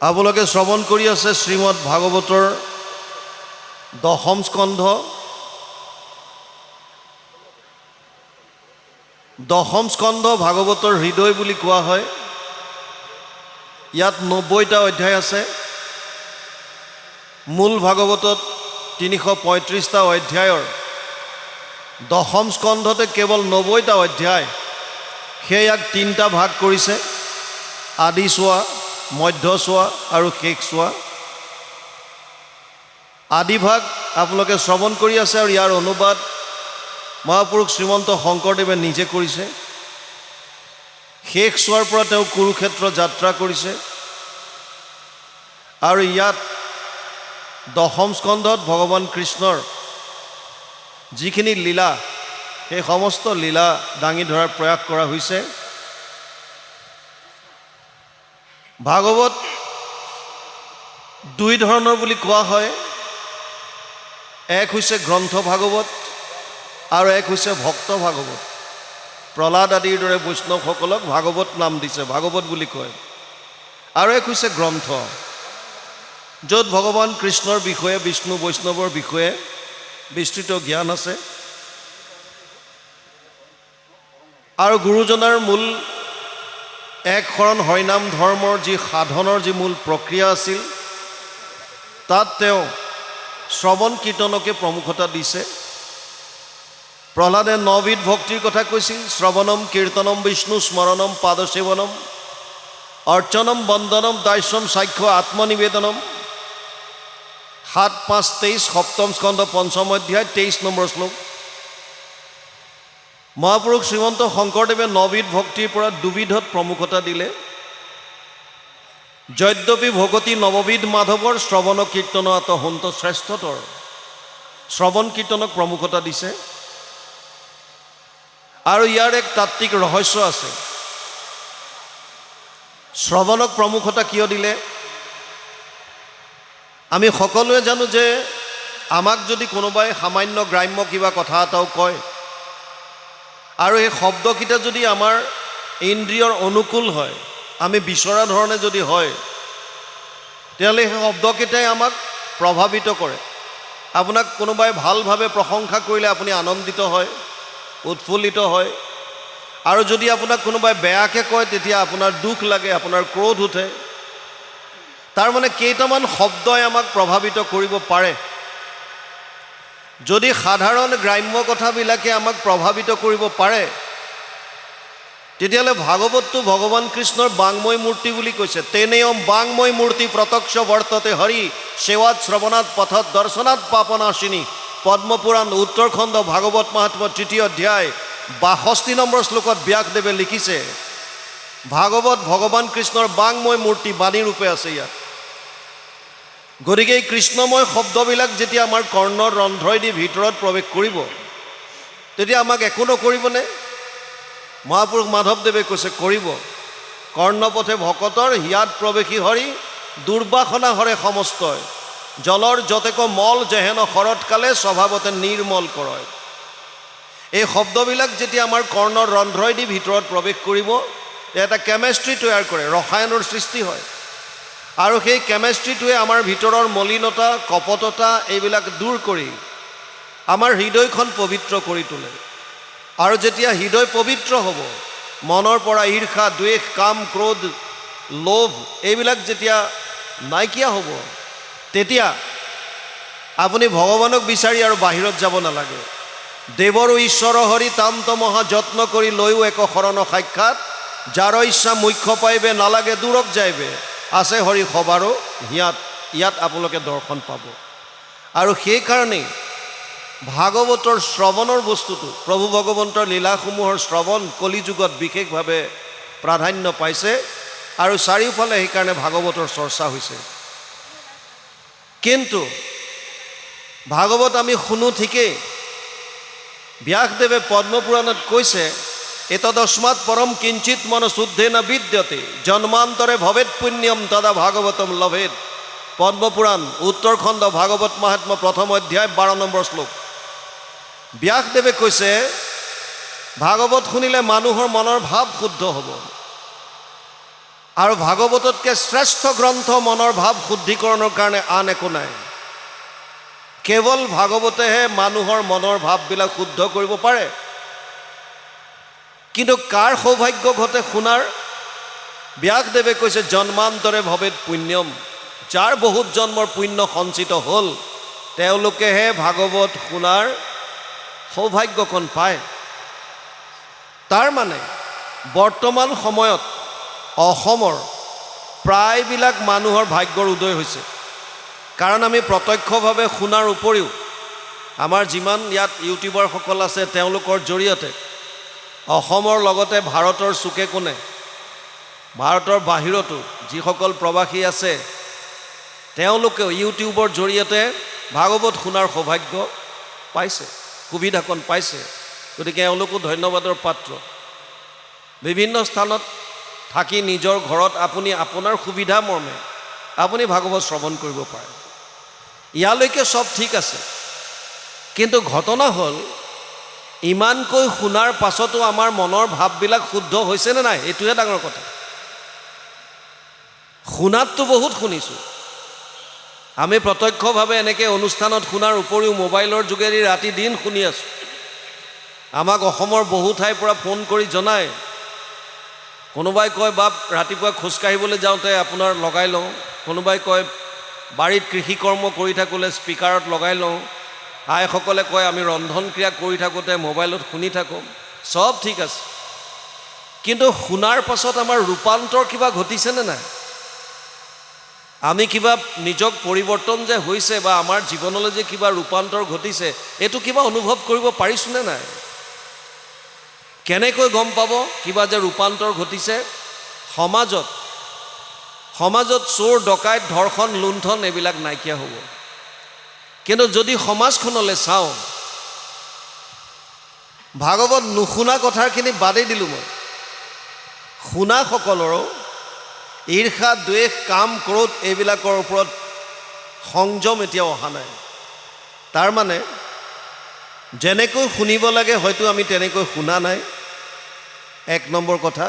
আপোনালোকে শ্ৰৱণ কৰি আছে শ্ৰীমদ ভাগৱতৰ দশম স্কন্ধ। দশম স্কন্ধ ভাগৱতৰ হৃদয় বুলি কোৱা হয়। ইয়াত 90টা অধ্যায় আছে। মূল ভাগৱতত 335টা অধ্যায়ৰ দশম স্কন্ধতে কেৱল 90টা অধ্যায়। সেয়ে ইয়াক 3টা ভাগ কৰিছে: আদি চোৱা, মধ্য চোৱা আৰু শেষ চোৱা। আদি ভাগ আপোনালোকে শ্ৰৱণ কৰি আছে আৰু ইয়াৰ অনুবাদ মহাপুৰুষ শ্ৰীমন্ত শংকৰদেৱে নিজে কৰিছে। শেষ চোৱাৰ পৰা তেওঁ কুৰুক্ষেত্ৰ যাত্ৰা কৰিছে আৰু ইয়াত দশম স্কন্ধত ভগৱান কৃষ্ণৰ যিখিনি লীলা, সেই সমস্ত লীলা দাঙি ধৰাৰ প্ৰয়াস কৰা হৈছে। ভাগৱত দুই ধৰণৰ বুলি কোৱা হয়। এক হৈছে গ্ৰন্থ ভাগৱত আৰু এক হৈছে ভক্ত ভাগৱত। প্ৰহ্লাদ আদিৰ দৰে বৈষ্ণৱসকলক ভাগৱত নাম দিছে, ভাগৱত বুলি কয়। আৰু এক হৈছে গ্ৰন্থ, য'ত ভগৱান কৃষ্ণৰ বিষয়ে, বিষ্ণু বৈষ্ণৱৰ বিষয়ে বিস্তৃত জ্ঞান আছে। আৰু গুৰুজনাৰ মূল এক শৰণ হৰিনাম ধৰ্মৰ যি সাধনৰ যি মূল প্ৰক্ৰিয়া আছিল, তাত তেওঁ শ্ৰৱণ কীৰ্তনকে প্ৰমুখতা দিছে। প্ৰহ্লাদে 9বিধ ভক্তিৰ কথা কৈছিল: শ্ৰৱণম, কীৰ্তনম, বিষ্ণু স্মৰণম, পাদসেৱনম, অৰ্চনম, বন্দনম, দাস্যম, সাক্ষ্য, আত্মনিবেদনম। 7, 5, 23, সপ্তম স্কন্ধ, পঞ্চম অধ্যায়, 23 নম্বৰ শ্লোক। মহাপুৰুষ শ্ৰীমন্ত শংকৰদেৱে 9বিধ ভক্তিৰ পৰা 2বিধত প্ৰমুখতা দিলে। যদ্যপি ভগতি নৱবিধ মাধৱৰ শ্ৰৱণ কীৰ্তন আত হন্ত শ্ৰেষ্ঠতৰ, শ্ৰৱণ কীৰ্তনক প্ৰমুখতা দিছে। আৰু ইয়াৰ এক তাত্ত্বিক ৰহস্য আছে। শ্ৰৱণক প্ৰমুখতা কিয় দিলে? আমি সকলোৱে জানো যে আমাক যদি কোনোবাই সামান্য গ্ৰাম্য কিবা কথা এটাও কয় আৰু এই শব্দকেইটা যদি আমাৰ ইন্দ্ৰিয়ৰ অনুকূল হয়, আমি বিচৰা ধৰণে যদি হয়, তেতিয়াহ'লে সেই শব্দকেইটাই আমাক প্ৰভাৱিত কৰে। আপোনাক কোনোবাই ভালভাৱে প্ৰশংসা কৰিলে আপুনি আনন্দিত হয়, উৎফুল্লিত হয়। আৰু যদি আপোনাক কোনোবাই বেয়াকৈ কয়, তেতিয়া আপোনাৰ দুখ লাগে, আপোনাৰ ক্ৰোধ উঠে। তাৰমানে কেইটামান শব্দই আমাক প্ৰভাৱিত কৰিব পাৰে। যদি সাধাৰণ গ্ৰাম্য কথাবিলাকে আমাক প্ৰভাৱিত কৰিব পাৰে, তেতিয়াহ'লে ভাগৱতটো ভগৱান কৃষ্ণৰ বাংময় মূৰ্তি বুলি কৈছে। তেনেয়ম বাংময় মূৰ্তি প্ৰত্যক্ষ বৰ্ততে হৰি, সেৱাত শ্ৰৱণাত পথত দৰ্শনাত পাপনাশিনী। পদ্মপুৰাণ উত্তৰখণ্ড ভাগৱত মাহাত্ম্য 3য় অধ্যায় 62 নম্বৰ শ্লোকত ব্যাসদেৱে লিখিছে, ভাগৱত ভগৱান কৃষ্ণৰ বাংময় মূৰ্তি, বাণী ৰূপে আছে ইয়াত। গতিকে এই কৃষ্ণময় শব্দবিলাক যেতিয়া আমাৰ কৰ্ণৰ ৰন্ধ্ৰইদি ভিতৰত প্ৰৱেশ কৰিব, তেতিয়া আমাক একো নকৰিবনে? মহাপুৰুষ মাধৱদেৱে কৈছে কৰিব। কৰ্ণপথে ভকতৰ হিয়াত প্ৰৱেশী হৰি, দুৰ্বাসনা হৰে সমস্তই। জলৰ যতেক মল যেহেন শৰৎকালে, স্বভাৱতে নিৰ্মল কৰয়। এই শব্দবিলাক যেতিয়া আমাৰ কৰ্ণৰ ৰন্ধ্ৰইদি ভিতৰত প্ৰৱেশ কৰিব, এটা কেমেষ্ট্ৰি তৈয়াৰ কৰে, ৰসায়নৰ সৃষ্টি হয়। আৰু সেই কেমেষ্ট্ৰিটোৱে আমাৰ ভিতৰৰ মলিনতা, কপটতা এইবিলাক দূৰ কৰি আমাৰ হৃদয়খন পবিত্ৰ কৰি তোলে। আৰু যেতিয়া হৃদয় পবিত্ৰ হ'ব, মনৰ পৰা ঈৰ্ষা, দ্বেষ, কাম, ক্ৰোধ, লোভ এইবিলাক যেতিয়া নাইকিয়া হ'ব, তেতিয়া আপুনি ভগৱানক বিচাৰি আৰু বাহিৰত যাব নালাগে। দেৱৰো ঈশ্বৰ হৰি তান্ত মহা যত্ন কৰি লৈও এক শৰণ সাক্ষাৎ, যাৰ ইচ্ছা মুখ্য পাইবে নালাগে দূৰক যাইবে, আছে হৰি সবাৰো হিয়াত। ইয়াত আপোনালোকে দৰ্শন পাব। আৰু সেইকাৰণেই ভাগৱতৰ শ্ৰৱণৰ বস্তুটো, প্ৰভু ভগৱন্তৰ লীলাসমূহৰ শ্ৰৱণ কলিযুগত বিশেষভাৱে প্ৰাধান্য পাইছে আৰু চাৰিওফালে সেইকাৰণে ভাগৱতৰ চৰ্চা হৈছে। কিন্তু ভাগৱত আমি শুনো ঠিকেই। ব্যাসদেৱে পদ্মপুৰাণত কৈছে, এতদস্মাৎ পৰম কিঞ্চিত মন শুদ্ধেন বিদ্যতে, জন্মান্তৰে ভৱেৎ পুণ্যম তদা ভাগৱতম লভেৎ। পদ্মপুৰাণ উত্তৰখণ্ড ভাগৱত মাহাত্ম্য 1ম অধ্যায় 12 নম্বৰ শ্লোক। ব্যাসদেৱে কৈছে, ভাগৱত শুনিলে মানুহৰ মনৰ ভাৱ শুদ্ধ হ'ব। আৰু ভাগৱততকৈ শ্ৰেষ্ঠ গ্ৰন্থ মনৰ ভাৱ শুদ্ধিকৰণৰ কাৰণে আন একো নাই। কেৱল ভাগৱতেহে মানুহৰ মনৰ ভাৱবিলাক শুদ্ধ কৰিব পাৰে। কিন্তু কাৰ সৌভাগ্য ঘটে শুনাৰ? ব্যাসদেৱে কৈছে জন্মান্তৰে ভৱেৎ পুণ্যম, যাৰ বহুত জন্মৰ পুণ্য সঞ্চিত হ'ল তেওঁলোকেহে ভাগৱত শুনাৰ সৌভাগ্যকণ পায়। তাৰ মানে বৰ্তমান সময়ত অসমৰ প্ৰায়বিলাক মানুহৰ ভাগ্যৰ উদয় হৈছে। কাৰণ আমি প্ৰত্যক্ষভাৱে শুনাৰ উপৰিও আমাৰ যিমান ইয়াত ইউটিউবাৰসকল আছে তেওঁলোকৰ জৰিয়তে অসমৰ লগতে ভাৰতৰ চুকে কোণে, ভাৰতৰ বাহিৰতো যিসকল প্ৰবাসী আছে তেওঁলোকেও ইউটিউবৰ জৰিয়তে ভাগৱত শুনাৰ সৌভাগ্য পাইছে, সুবিধাকণ পাইছে। গতিকে এওঁলোকো ধন্যবাদৰ পাত্ৰ। বিভিন্ন স্থানত থাকি নিজৰ ঘৰত আপুনি আপোনাৰ সুবিধা মৰ্মে আপুনি ভাগৱত শ্ৰৱণ কৰিব পাৰে। ইয়ালৈকে চব ঠিক আছে, কিন্তু ঘটনা হ'ল ইমানকৈ শুনাৰ পাছতো আমাৰ মনৰ ভাৱবিলাক শুদ্ধ হৈছেনে নাই, এইটোহে ডাঙৰ কথা। শুনাততো বহুত শুনিছোঁ, আমি প্ৰত্যক্ষভাৱে এনেকৈ অনুষ্ঠানত শুনাৰ উপৰিও মোবাইলৰ যোগেদি ৰাতি দিন শুনি আছোঁ। আমাক অসমৰ বহু ঠাইৰ পৰা ফোন কৰি জনায়, কোনোবাই কয় বাপ ৰাতিপুৱা খোজকাঢ়িবলৈ যাওঁতে আপোনাৰ লগাই লওঁ, কোনোবাই কয় বাৰীত কৃষি কৰ্ম কৰি থাকোঁতে স্পীকাৰত লগাই লওঁ, আইসকলে কয় আমি ৰন্ধন ক্ৰিয়া কৰি থাকোঁতে মোবাইলত শুনি থাকোঁ। চব ঠিক আছে, কিন্তু শুনাৰ পাছত আমাৰ ৰূপান্তৰ কিবা ঘটিছেনে নাই? আমি কিবা নিজক পৰিৱৰ্তন যে হৈছে বা আমাৰ জীৱনলৈ যে কিবা ৰূপান্তৰ ঘটিছে এইটো কিবা অনুভৱ কৰিব পাৰিছোঁনে নাই? কেনেকৈ গম পাব কিবা যে ৰূপান্তৰ ঘটিছে? সমাজত চোৰ ডকাইত ধৰ্ষণ লুণ্ঠন এইবিলাক নাইকিয়া হ'ব। কিন্তু যদি সমাজখনলৈ চাওঁ, ভাগৱত নুশুনা কথাখিনি বাদেই দিলোঁ মই, শুনাসকলৰো ঈৰ্ষা দ্বেষ কাম ক্ৰোধ এইবিলাকৰ ওপৰত সংযম এতিয়াও অহা নাই। তাৰ মানে যেনেকৈ শুনিব লাগে হয়তো আমি তেনেকৈ শুনা নাই, এক নম্বৰ কথা।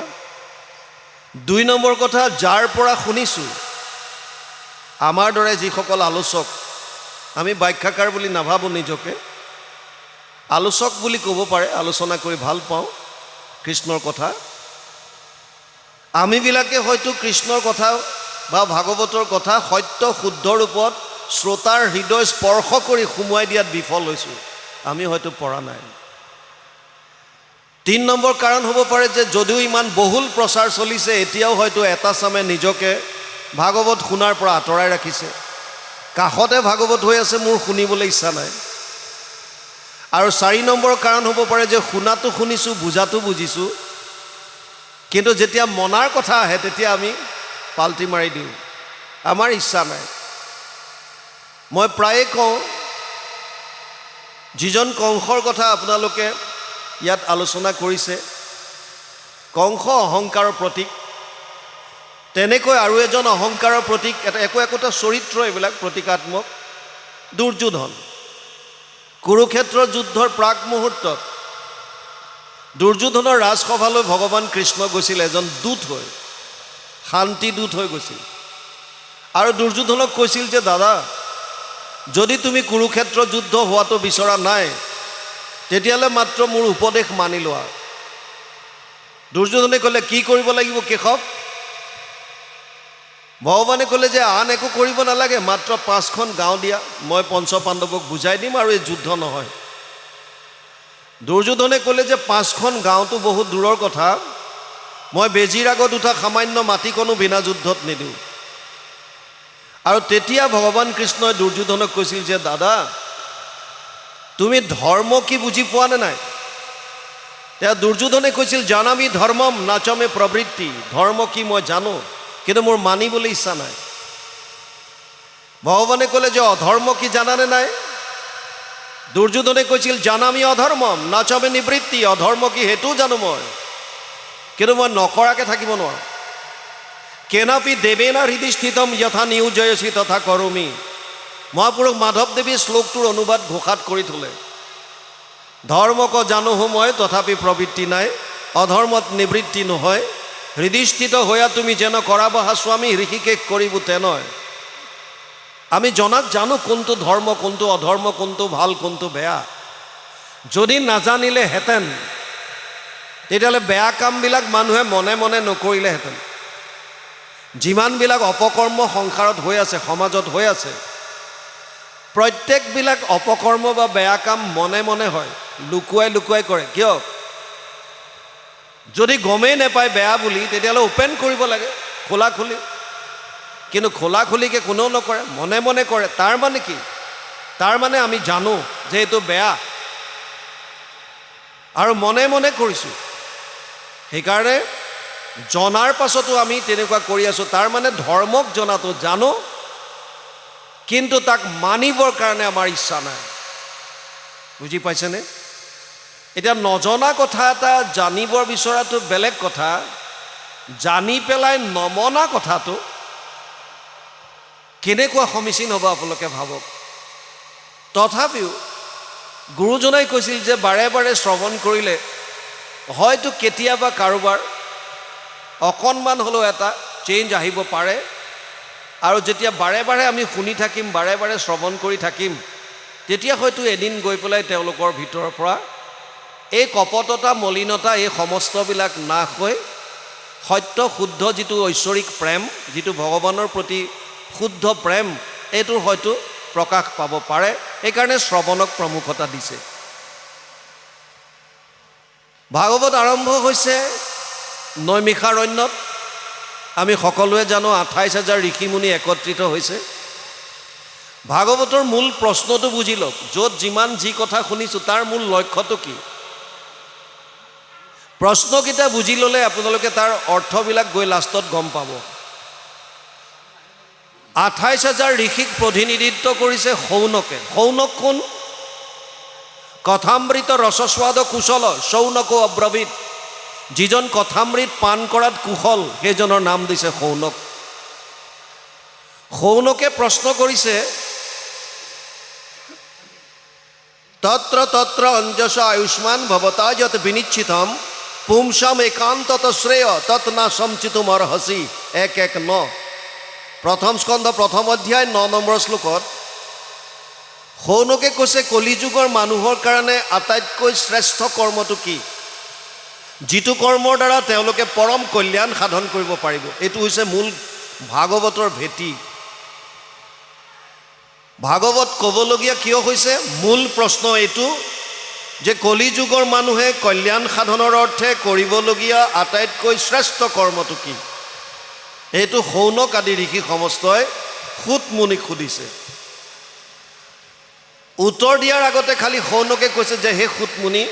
দুই নম্বৰ কথা, যাৰ পৰা শুনিছোঁ আমাৰ দৰে যিসকল আলোচক, আমি ব্যাখ্যাকাৰ বুলি নাভাবোঁ নিজকে, আলোচক বুলি ক'ব পাৰে, আলোচনা কৰি ভাল পাওঁ কৃষ্ণৰ কথা। আমিবিলাকে হয়তো কৃষ্ণৰ কথা বা ভাগৱতৰ কথা সত্য শুদ্ধ ৰূপত শ্ৰোতাৰ হৃদয় স্পৰ্শ কৰি সুমুৱাই দিয়াত বিফল হৈছোঁ, আমি হয়তো পৰা নাই। ৩ নম্বৰ কাৰণ হ'ব পাৰে যে যদিও ইমান বহুল প্ৰচাৰ চলিছে এতিয়াও হয়তো এটা চামে নিজকে ভাগৱত শুনাৰ পৰা আঁতৰাই ৰাখিছে। কাষতে ভাগৱত হৈ আছে, মোৰ শুনিবলৈ ইচ্ছা নাই। আৰু ৪ নম্বৰ কাৰণ হ'ব পাৰে যে শুনাটো শুনিছোঁ, বুজাটো বুজিছোঁ, কিন্তু যেতিয়া মনাৰ কথা আহে তেতিয়া আমি পাল্টি মাৰি দিওঁ, আমাৰ ইচ্ছা নাই। মই প্ৰায়ে কওঁ, যিজন কংসৰ কথা আপোনালোকে ইয়াত আলোচনা কৰিছে, কংস অহংকাৰৰ প্ৰতীক, তেনেকৈ আৰু এজন অহংকাৰৰ প্ৰতীক, একোটা চৰিত্ৰ এইবিলাক প্ৰতীকাত্মক, দুৰ্যোধন। কুৰুক্ষেত্ৰৰ যুদ্ধৰ প্ৰাক মুহূৰ্তত দুৰ্যোধনৰ ৰাজসভালৈ ভগৱান কৃষ্ণ গৈছিল এজন দূত হৈ, শান্তি দূত হৈ গৈছিল। আৰু দুৰ্যোধনক কৈছিল যে দাদা, যদি তুমি কুৰুক্ষেত্ৰ যুদ্ধ হোৱাটো বিচৰা নাই তেতিয়াহ'লে মাত্ৰ মোৰ উপদেশ মানি লোৱা। দুৰ্যোধনে ক'লে কি কৰিব লাগিব কেশৱ? ভগৱানে ক'লে যে আন একো কৰিব নালাগে, মাত্ৰ 5খন গাঁও দিয়া, মই পঞ্চ পাণ্ডৱক বুজাই দিম আৰু এই যুদ্ধ নহয়। দুৰ্যোধনে ক'লে যে 5খন গাঁওটো বহুত দূৰৰ কথা, মই বেজীৰ আগত উঠা সামান্য মাটিকণো বিনা যুদ্ধত নিদিওঁ। আৰু তেতিয়া ভগৱান কৃষ্ণই দুৰ্যোধনক কৈছিল যে দাদা, তুমি ধৰ্ম কি বুজি পোৱা নে নাই? তেতিয়া দুৰ্যোধনে কৈছিল জানামি ধৰ্মম নাচমে প্ৰবৃত্তি, ধৰ্ম কি মই জানো কিন্তু মোৰ মানিবলৈ ইচ্ছা নাই। ভগৱানে ক'লে যে অধৰ্ম কি জানানে নাই? দুৰ্যোধনে কৈছিল জানামি অধৰ্মম নাচমে নিবৃত্তি, অধৰ্ম কি সেইটোও জানো মই, কিন্তু মই নকৰাকৈ থাকিব নোৱাৰোঁ। কেনাপি দেৱেনা হৃদি স্থিতম যথা নিয়োজয়সী তথা কৰোমি। মহাপুৰুষ মাধৱদেৱী শ্লোকটোৰ অনুবাদ ঘোষাত কৰি থলে, ধৰ্মক জানোহো মই তথাপি প্ৰবৃত্তি নাই, অধৰ্মত নিবৃত্তি নহয়, হৃদিস্থিত হইয়া তুমি যেন কৰাবহা স্বামী ঋষিকেশ কৰিব তেনয়। আমি জনাক জানো কোনটো ধৰ্ম কোনটো অধৰ্ম, কোনটো ভাল কোনটো বেয়া। যদি নাজানিলেহেঁতেন তেতিয়াহ'লে বেয়া কামবিলাক মানুহে মনে মনে নকৰিলেহেঁতেন। যিমানবিলাক অপকৰ্ম সংসাৰত হৈ আছে, সমাজত হৈ আছে, প্ৰত্যেকবিলাক অপকৰ্ম বা বেয়া কাম মনে মনে হয়, লুকুৱাই লুকুৱাই কৰে। কিয়? যদি গমেই নাপায় বেয়া বুলি, তেতিয়াহ'লে অপেন কৰিব লাগে খোলা খুলি। কিন্তু খোলা খুলিকৈ কোনেও নকৰে, মনে মনে কৰে। তাৰ মানে কি? তাৰ মানে আমি জানো যে এইটো বেয়া আৰু মনে মনে কৰিছোঁ। সেইকাৰণে জনাৰ পাছতো আমি তেনেকুৱা কৰি আছোঁ। তাৰ মানে ধৰ্মক জনাটো জানো, কিন্তু তাক মানিবৰ কাৰণে আমাৰ ইচ্ছা নাই। বুজি পাইছেনে? এতিয়া নজনা কথা এটা জানিবৰ বিচৰাটো বেলেগ কথা, জানি পেলাই নমনা কথাটো কেনেকুৱা সমীচীন হ'ব আপোনালোকে ভাবক। তথাপিও গুৰুজনাই কৈছিল যে বাৰে বাৰে শ্ৰৱণ কৰিলে হয়তো কেতিয়াবা কাৰোবাৰ অকণমান হ'লেও এটা চেঞ্জ আহিব পাৰে। আৰু যেতিয়া বাৰে বাৰে আমি শুনি থাকিম, বাৰে বাৰে শ্ৰৱণ কৰি থাকিম, তেতিয়া হয়তো এদিন গৈ পেলাই তেওঁলোকৰ ভিতৰৰ পৰা এই কপটতা মলিনতা এই সমস্তবিলাক নাশ হৈ সত্য শুদ্ধ যিটো ঐশ্বৰিক প্ৰেম, যিটো ভগৱানৰ প্ৰতি শুদ্ধ প্ৰেম, এইটোৰ হয়তো প্ৰকাশ পাব পাৰে। সেইকাৰণে শ্ৰৱণক প্ৰমুখতা দিছে। ভাগৱত আৰম্ভ হৈছে নৈমিষাৰণ্যত। আমি সকলোৱে জানো 28,000 ঋষিমুনি একত্ৰিত হৈছে। ভাগৱতৰ মূল প্ৰশ্নটো বুজি লওক। য'ত যিমান যি কথা শুনিছোঁ তাৰ মূল লক্ষ্যটো কি? প্ৰশ্নকেইটা বুজি ল'লে আপোনালোকে তাৰ অৰ্থবিলাক গৈ লাষ্টত গম পাব। 28,000 ঋষিক প্ৰতিনিধিত্ব কৰিছে শৌনকে। শৌনক কোন? কথামৃত ৰসস্বাদ কুশল শৌনকো অব্ৰবীত। যিজন কথামৃত পান কৰাত কুশল, সেইজনৰ নাম দিছে শৌনক। শৌনকে প্ৰশ্ন কৰিছে, তত্ৰ তত্ৰ অঞ্জস আয়ুষ্মান ভৱতা যত বিনিশ্চিতম পুংসাম একান্তত শ্ৰেয় তৎ না সঞ্চিতুম অৰ্হসি। 1:1-9 প্ৰথম স্কন্ধ প্ৰথম অধ্যায় 9 নম্বৰ শ্লোকত শৌনকে কৈছে কলিযুগৰ মানুহৰ কাৰণে আটাইতকৈ শ্ৰেষ্ঠ কৰ্মটো কি? যিটো কৰ্মৰ দ্বাৰা তেওঁলোকে পৰম কল্যাণ সাধন কৰিব পাৰিব। এইটো হৈছে মূল ভাগৱতৰ ভেটি। ভাগৱত ক'বলগীয়া কিয় হৈছে? মূল প্ৰশ্ন এইটো যে কলিযুগৰ মানুহে কল্যাণ সাধনৰ অৰ্থে কৰিবলগীয়া আটাইতকৈ শ্ৰেষ্ঠ কৰ্মটো কি? এইটো শৌনক আদি ঋষি সমস্তই সুত মুনিক সুধিছে। উত্তৰ দিয়াৰ আগতে খালি শৌনকে কৈছে যে হে সুত মুনি,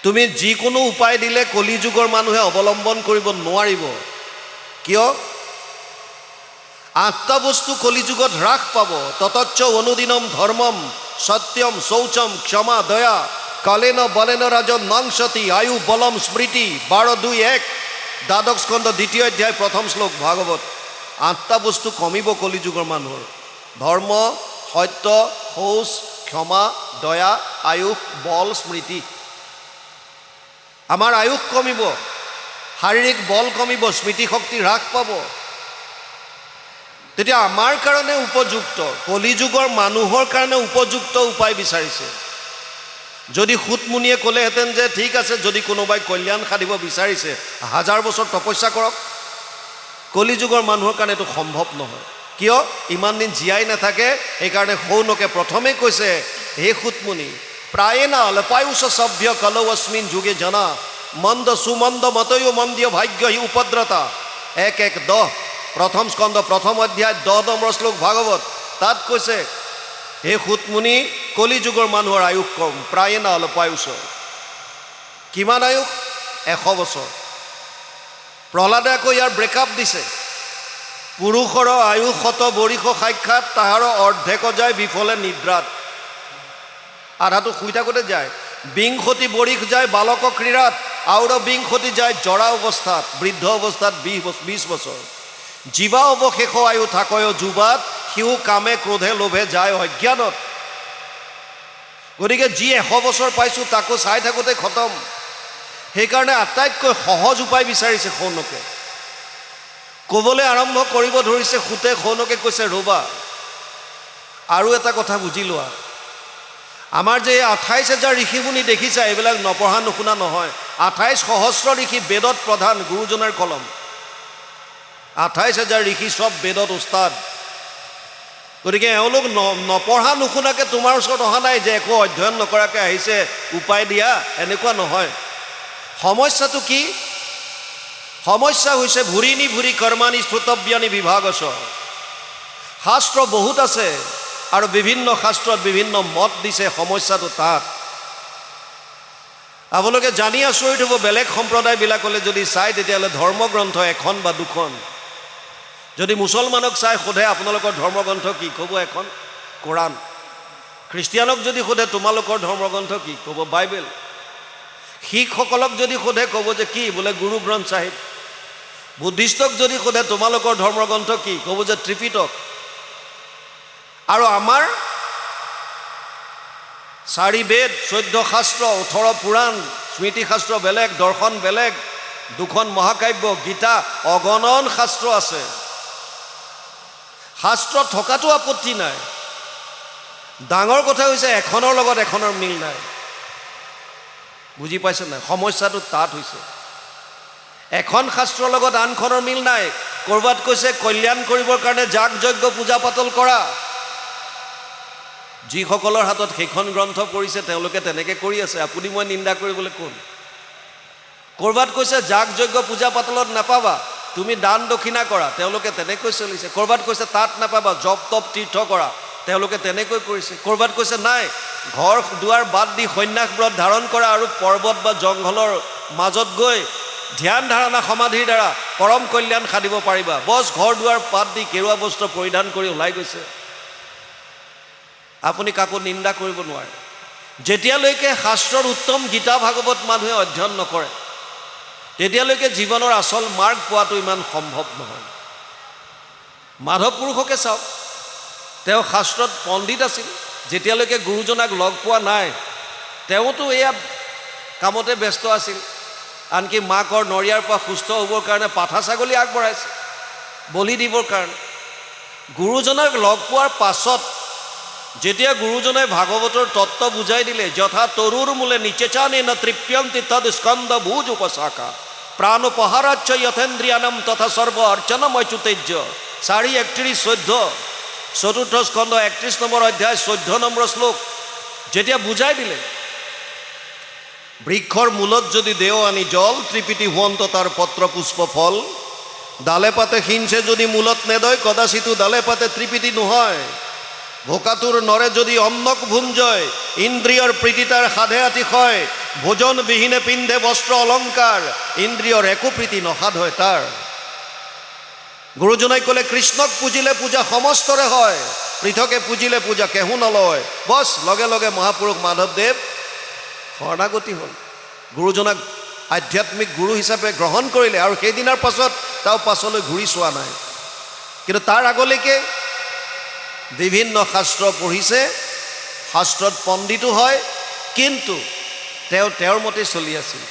তুমি যিকোনো উপায় দিলে কলিযুগৰ মানুহে অৱলম্বন কৰিব নোৱাৰিব। কিয়? 8টা বস্তু কলিযুগত হ্ৰাস পাব। ততচ্চ অনুদিনম ধৰ্মম সত্যম শৌচম ক্ষমা দয়া কালেন বলেন ৰাজন নাংসতি আয়ু বলম স্মৃতি। 12:2-1 দ্বাদশ স্কন্ধ 2য় অধ্যায় 1ম শ্লোক ভাগৱত। 8টা বস্তু কমিব কলিযুগৰ মানুহৰ: ধৰ্ম, সত্য, শৌচ, ক্ষমা, দয়া, আয়ুস, বল, স্মৃতি। আমাৰ আয়ুস কমিব, শাৰীৰিক বল কমিব, স্মৃতি শক্তি হ্ৰাস পাব। তেতিয়া আমাৰ কাৰণে উপযুক্ত, কলিযুগৰ মানুহৰ কাৰণে উপযুক্ত উপায় বিচাৰিছে। যদি সুতমুনিয়ে ক'লেহেঁতেন যে ঠিক আছে, যদি কোনোবাই কল্যাণ সাধিব বিচাৰিছে 1000 বছৰ তপস্যা কৰক, কলিযুগৰ মানুহৰ কাৰণে এইটো সম্ভৱ নহয়। কিয়? ইমান দিন জীয়াই নাথাকে। সেইকাৰণে শৌনকে প্ৰথমে কৈছে, হে সুতমুনি, প্ৰায়েনা অলপায়ুষ সভ্য কলৌ অস্মিন যুগে জনা মন্দ সুমন্দ মতয়ো মন্দিয় ভাগ্য হি উপদ্ৰতা। 1:1-10 প্ৰথম স্কন্ধ প্ৰথম অধ্যায় 10 নম্বৰ শ্লোক ভাগৱত। তাত কৈছে, হে সুতমুনি, কলিযুগৰ মানুহৰ আয়ুস কম, প্ৰায়েনা অলপায়ুষ। কিমান আয়ুস? 100 বছৰ। প্ৰহ্লাদে আকৌ ইয়াৰ ব্ৰেকআপ দিছে। পুৰুষৰ আয়ুস শত বৰিষ সাক্ষাৎ, তাহাৰ অৰ্ধেক যায় বিফলে নিদ্ৰাত। আধাটো শুই থাকোঁতে যায়। 20 বৰিষ যায় বালক ক্ৰীড়াত, আৰু 20 যায় জৰা অৱস্থাত, বৃদ্ধ অৱস্থাত 20 বছৰ। জীৱা অৱশেষ আয়ু থাকয় যুৱাত, সিও কামে ক্ৰোধে লোভে যায় অজ্ঞানত। গতিকে যি 100 বছৰ পাইছোঁ তাকো চাই থাকোঁতে খতম। সেইকাৰণে আটাইতকৈ সহজ উপায় বিচাৰিছে শৌনকে। ক'বলৈ আৰম্ভ কৰিব ধৰিছে সুতে শৌনকে কৈছে ৰ'বা, আৰু এটা কথা বুজি লোৱা, আমাৰ যে 28,000 ঋষি মুনি দেখিছা, এইবিলাক নপঢ়া নুশুনা নহয়। 28 সহস্ৰ ঋষি, বেদত প্ৰধান, গুৰুজনাৰ কলম। 28,000 ঋষি চব বেদত উস্তাদ। গতিকে এওঁলোক নপঢ়া নুশুনাকৈ তোমাৰ ওচৰত অহা নাই যে একো অধ্যয়ন নকৰাকৈ আহিছে উপায় দিয়া, এনেকুৱা নহয়। সমস্যাটো কি? সমস্যা হৈছে ভুৰিনি ভুৰি কৰ্মানি শ্ৰুতব্যানি বিভাগছ। শাস্ত্ৰ বহুত আছে আৰু বিভিন্ন শাস্ত্ৰত বিভিন্ন মত দিছে, সমস্যাটো তাত। আপোনালোকে জানি আচৰিত হ'ব, বেলেগ সম্প্ৰদায়বিলাকলৈ যদি চাই তেতিয়াহ'লে ধৰ্মগ্ৰন্থ এখন বা দুখন। যদি মুছলমানক চাই সোধে আপোনালোকৰ ধৰ্মগ্ৰন্থ কি, ক'ব এখন কোৰাণ। খ্ৰীষ্টিয়ানক যদি সোধে তোমালোকৰ ধৰ্মগ্ৰন্থ কি, ক'ব বাইবেল। শিখসকলক যদি সোধে ক'ব যে কি, বোলে গুৰু গ্ৰন্থ চাহিব। বুদ্ধিষ্টক যদি সোধে তোমালোকৰ ধৰ্মগ্ৰন্থ কি, ক'ব যে ত্ৰিপিটক। আৰু আমাৰ 4 বেদ, 14 শাস্ত্ৰ, 18 পুৰাণ, স্মৃতি শাস্ত্ৰ বেলেগ, দৰ্শন বেলেগ, 2খন মহাকাব্য, গীতা, অগণন শাস্ত্ৰ আছে। শাস্ত্ৰ থকাটো আপত্তি নাই। ডাঙৰ কথা হৈছে এখনৰ লগত এখনৰ মিল নাই। বুজি পাইছে নাই? সমস্যাটো তাত হৈছে এখন শাস্ত্ৰৰ লগত আনখনৰ মিল নাই। ক'ৰবাত কৈছে কল্যাণ কৰিবৰ কাৰণে যাগ যজ্ঞ পূজা পাতল কৰা। যিসকলৰ হাতত সেইখন গ্ৰন্থ পৰিছে তেওঁলোকে তেনেকৈ কৰি আছে, আপুনি মই নিন্দা কৰিবলৈ কোন? ক'ৰবাত কৈছে যাগ যজ্ঞ পূজা পাতলত নাপাবা, তুমি দান দক্ষিণা কৰা, তেওঁলোকে তেনেকৈ চলিছে। ক'ৰবাত কৈছে তাত নাপাবা, জপ তপ তীৰ্থ কৰা, তেওঁলোকে তেনেকৈ কৰিছে। ক'ৰবাত কৈছে নাই, ঘৰ দুৱাৰ বাদ দি সন্ন্যাস ব্ৰত ধাৰণ কৰা আৰু পৰ্বত বা জংঘলৰ মাজত গৈ ধ্যান ধাৰণা সমাধিৰ দ্বাৰা পৰম কল্যাণ সাধিব পাৰিবা। বছ ঘৰ দুৱাৰ বাদ দি কেৰুৱা বস্ত্ৰ পৰিধান কৰি ওলাই গৈছে। আপুনি কাকো নিন্দা কৰিব নোৱাৰে। যেতিয়ালৈকে শাস্ত্ৰৰ উত্তম গীতা ভাগৱত মানুহে অধ্যয়ন নকৰে তেতিয়ালৈকে জীৱনৰ আচল মাৰ্গ পোৱাটো ইমান সম্ভৱ নহয়। মাধৱ পুৰুষকে চাওক, তেওঁ শাস্ত্ৰত পণ্ডিত আছিল। যেতিয়ালৈকে গুৰুজনাক লগ পোৱা নাই তেওঁতো এয়া কামতে ব্যস্ত আছিল। আনকি মাকৰ নৰিয়াৰ পৰা সুস্থ হ'বৰ কাৰণে পাঠা ছাগলী আগবঢ়াইছে বলি দিবৰ কাৰণে। গুৰুজনাক লগ পোৱাৰ পাছত যেতিয়া গুৰুজনাই ভাগৱতৰ তত্ত্ব বুজাই দিলে, যথা তৰুৰ মূলে নিচেচানে ন তৃপ্যন্তি তদ স্কন্দ ভুজ উপশাখা প্ৰাণোপহাৰাচ্চ যথেন্দ্ৰিয়ানম তথা সৰ্ব অৰ্চনম অচ্যুতেজ্য। 4:31-14 চতুৰ্থ স্কন্ধ 31 নম্বৰ অধ্যায় 14 নম্বৰ শ্লোক যেতিয়া বুজাই দিলে, বৃক্ষৰ মূলত যদি দেও আনি জল ত্ৰিপিটি হুৱন্ত তাৰ পত্ৰ পুষ্প ফল, ডালে পাতে সিঞ্চে যদি মূলত নেদয় কদাচিতো ডালে পাতে ত্ৰিপিটি নহয়। ভোকাতুৰ নৰে যদি অন্নক ভুঞ্জয়, ইন্দ্ৰিয়ৰ প্ৰীতি তাৰ সাধে আতিশয়, ভোজন বিহীনে পিন্ধে বস্ত্ৰ অলংকাৰ, ইন্দ্ৰিয়ৰ একো প্ৰীতি নসাধ হয় তাৰ। গুৰুজনাই ক'লে কৃষ্ণক পুজিলে পূজা সমস্তৰে হয়, পৃথকে পুজিলে পূজা কেহু নলয়। বছ লগে লগে মহাপুৰুষ মাধৱদেৱ শৰণাগতি হ'ল, গুৰুজনাক আধ্যাত্মিক গুৰু হিচাপে গ্ৰহণ কৰিলে আৰু সেইদিনাৰ পাছত তেওঁ পাছলৈ ঘূৰি চোৱা নাই। কিন্তু তাৰ আগলৈকে বিভিন্ন শাস্ত্ৰ পঢ়িছে, শাস্ত্ৰত পণ্ডিতো হয়, কিন্তু তেওঁ তেওঁৰ মতে চলি আছিল।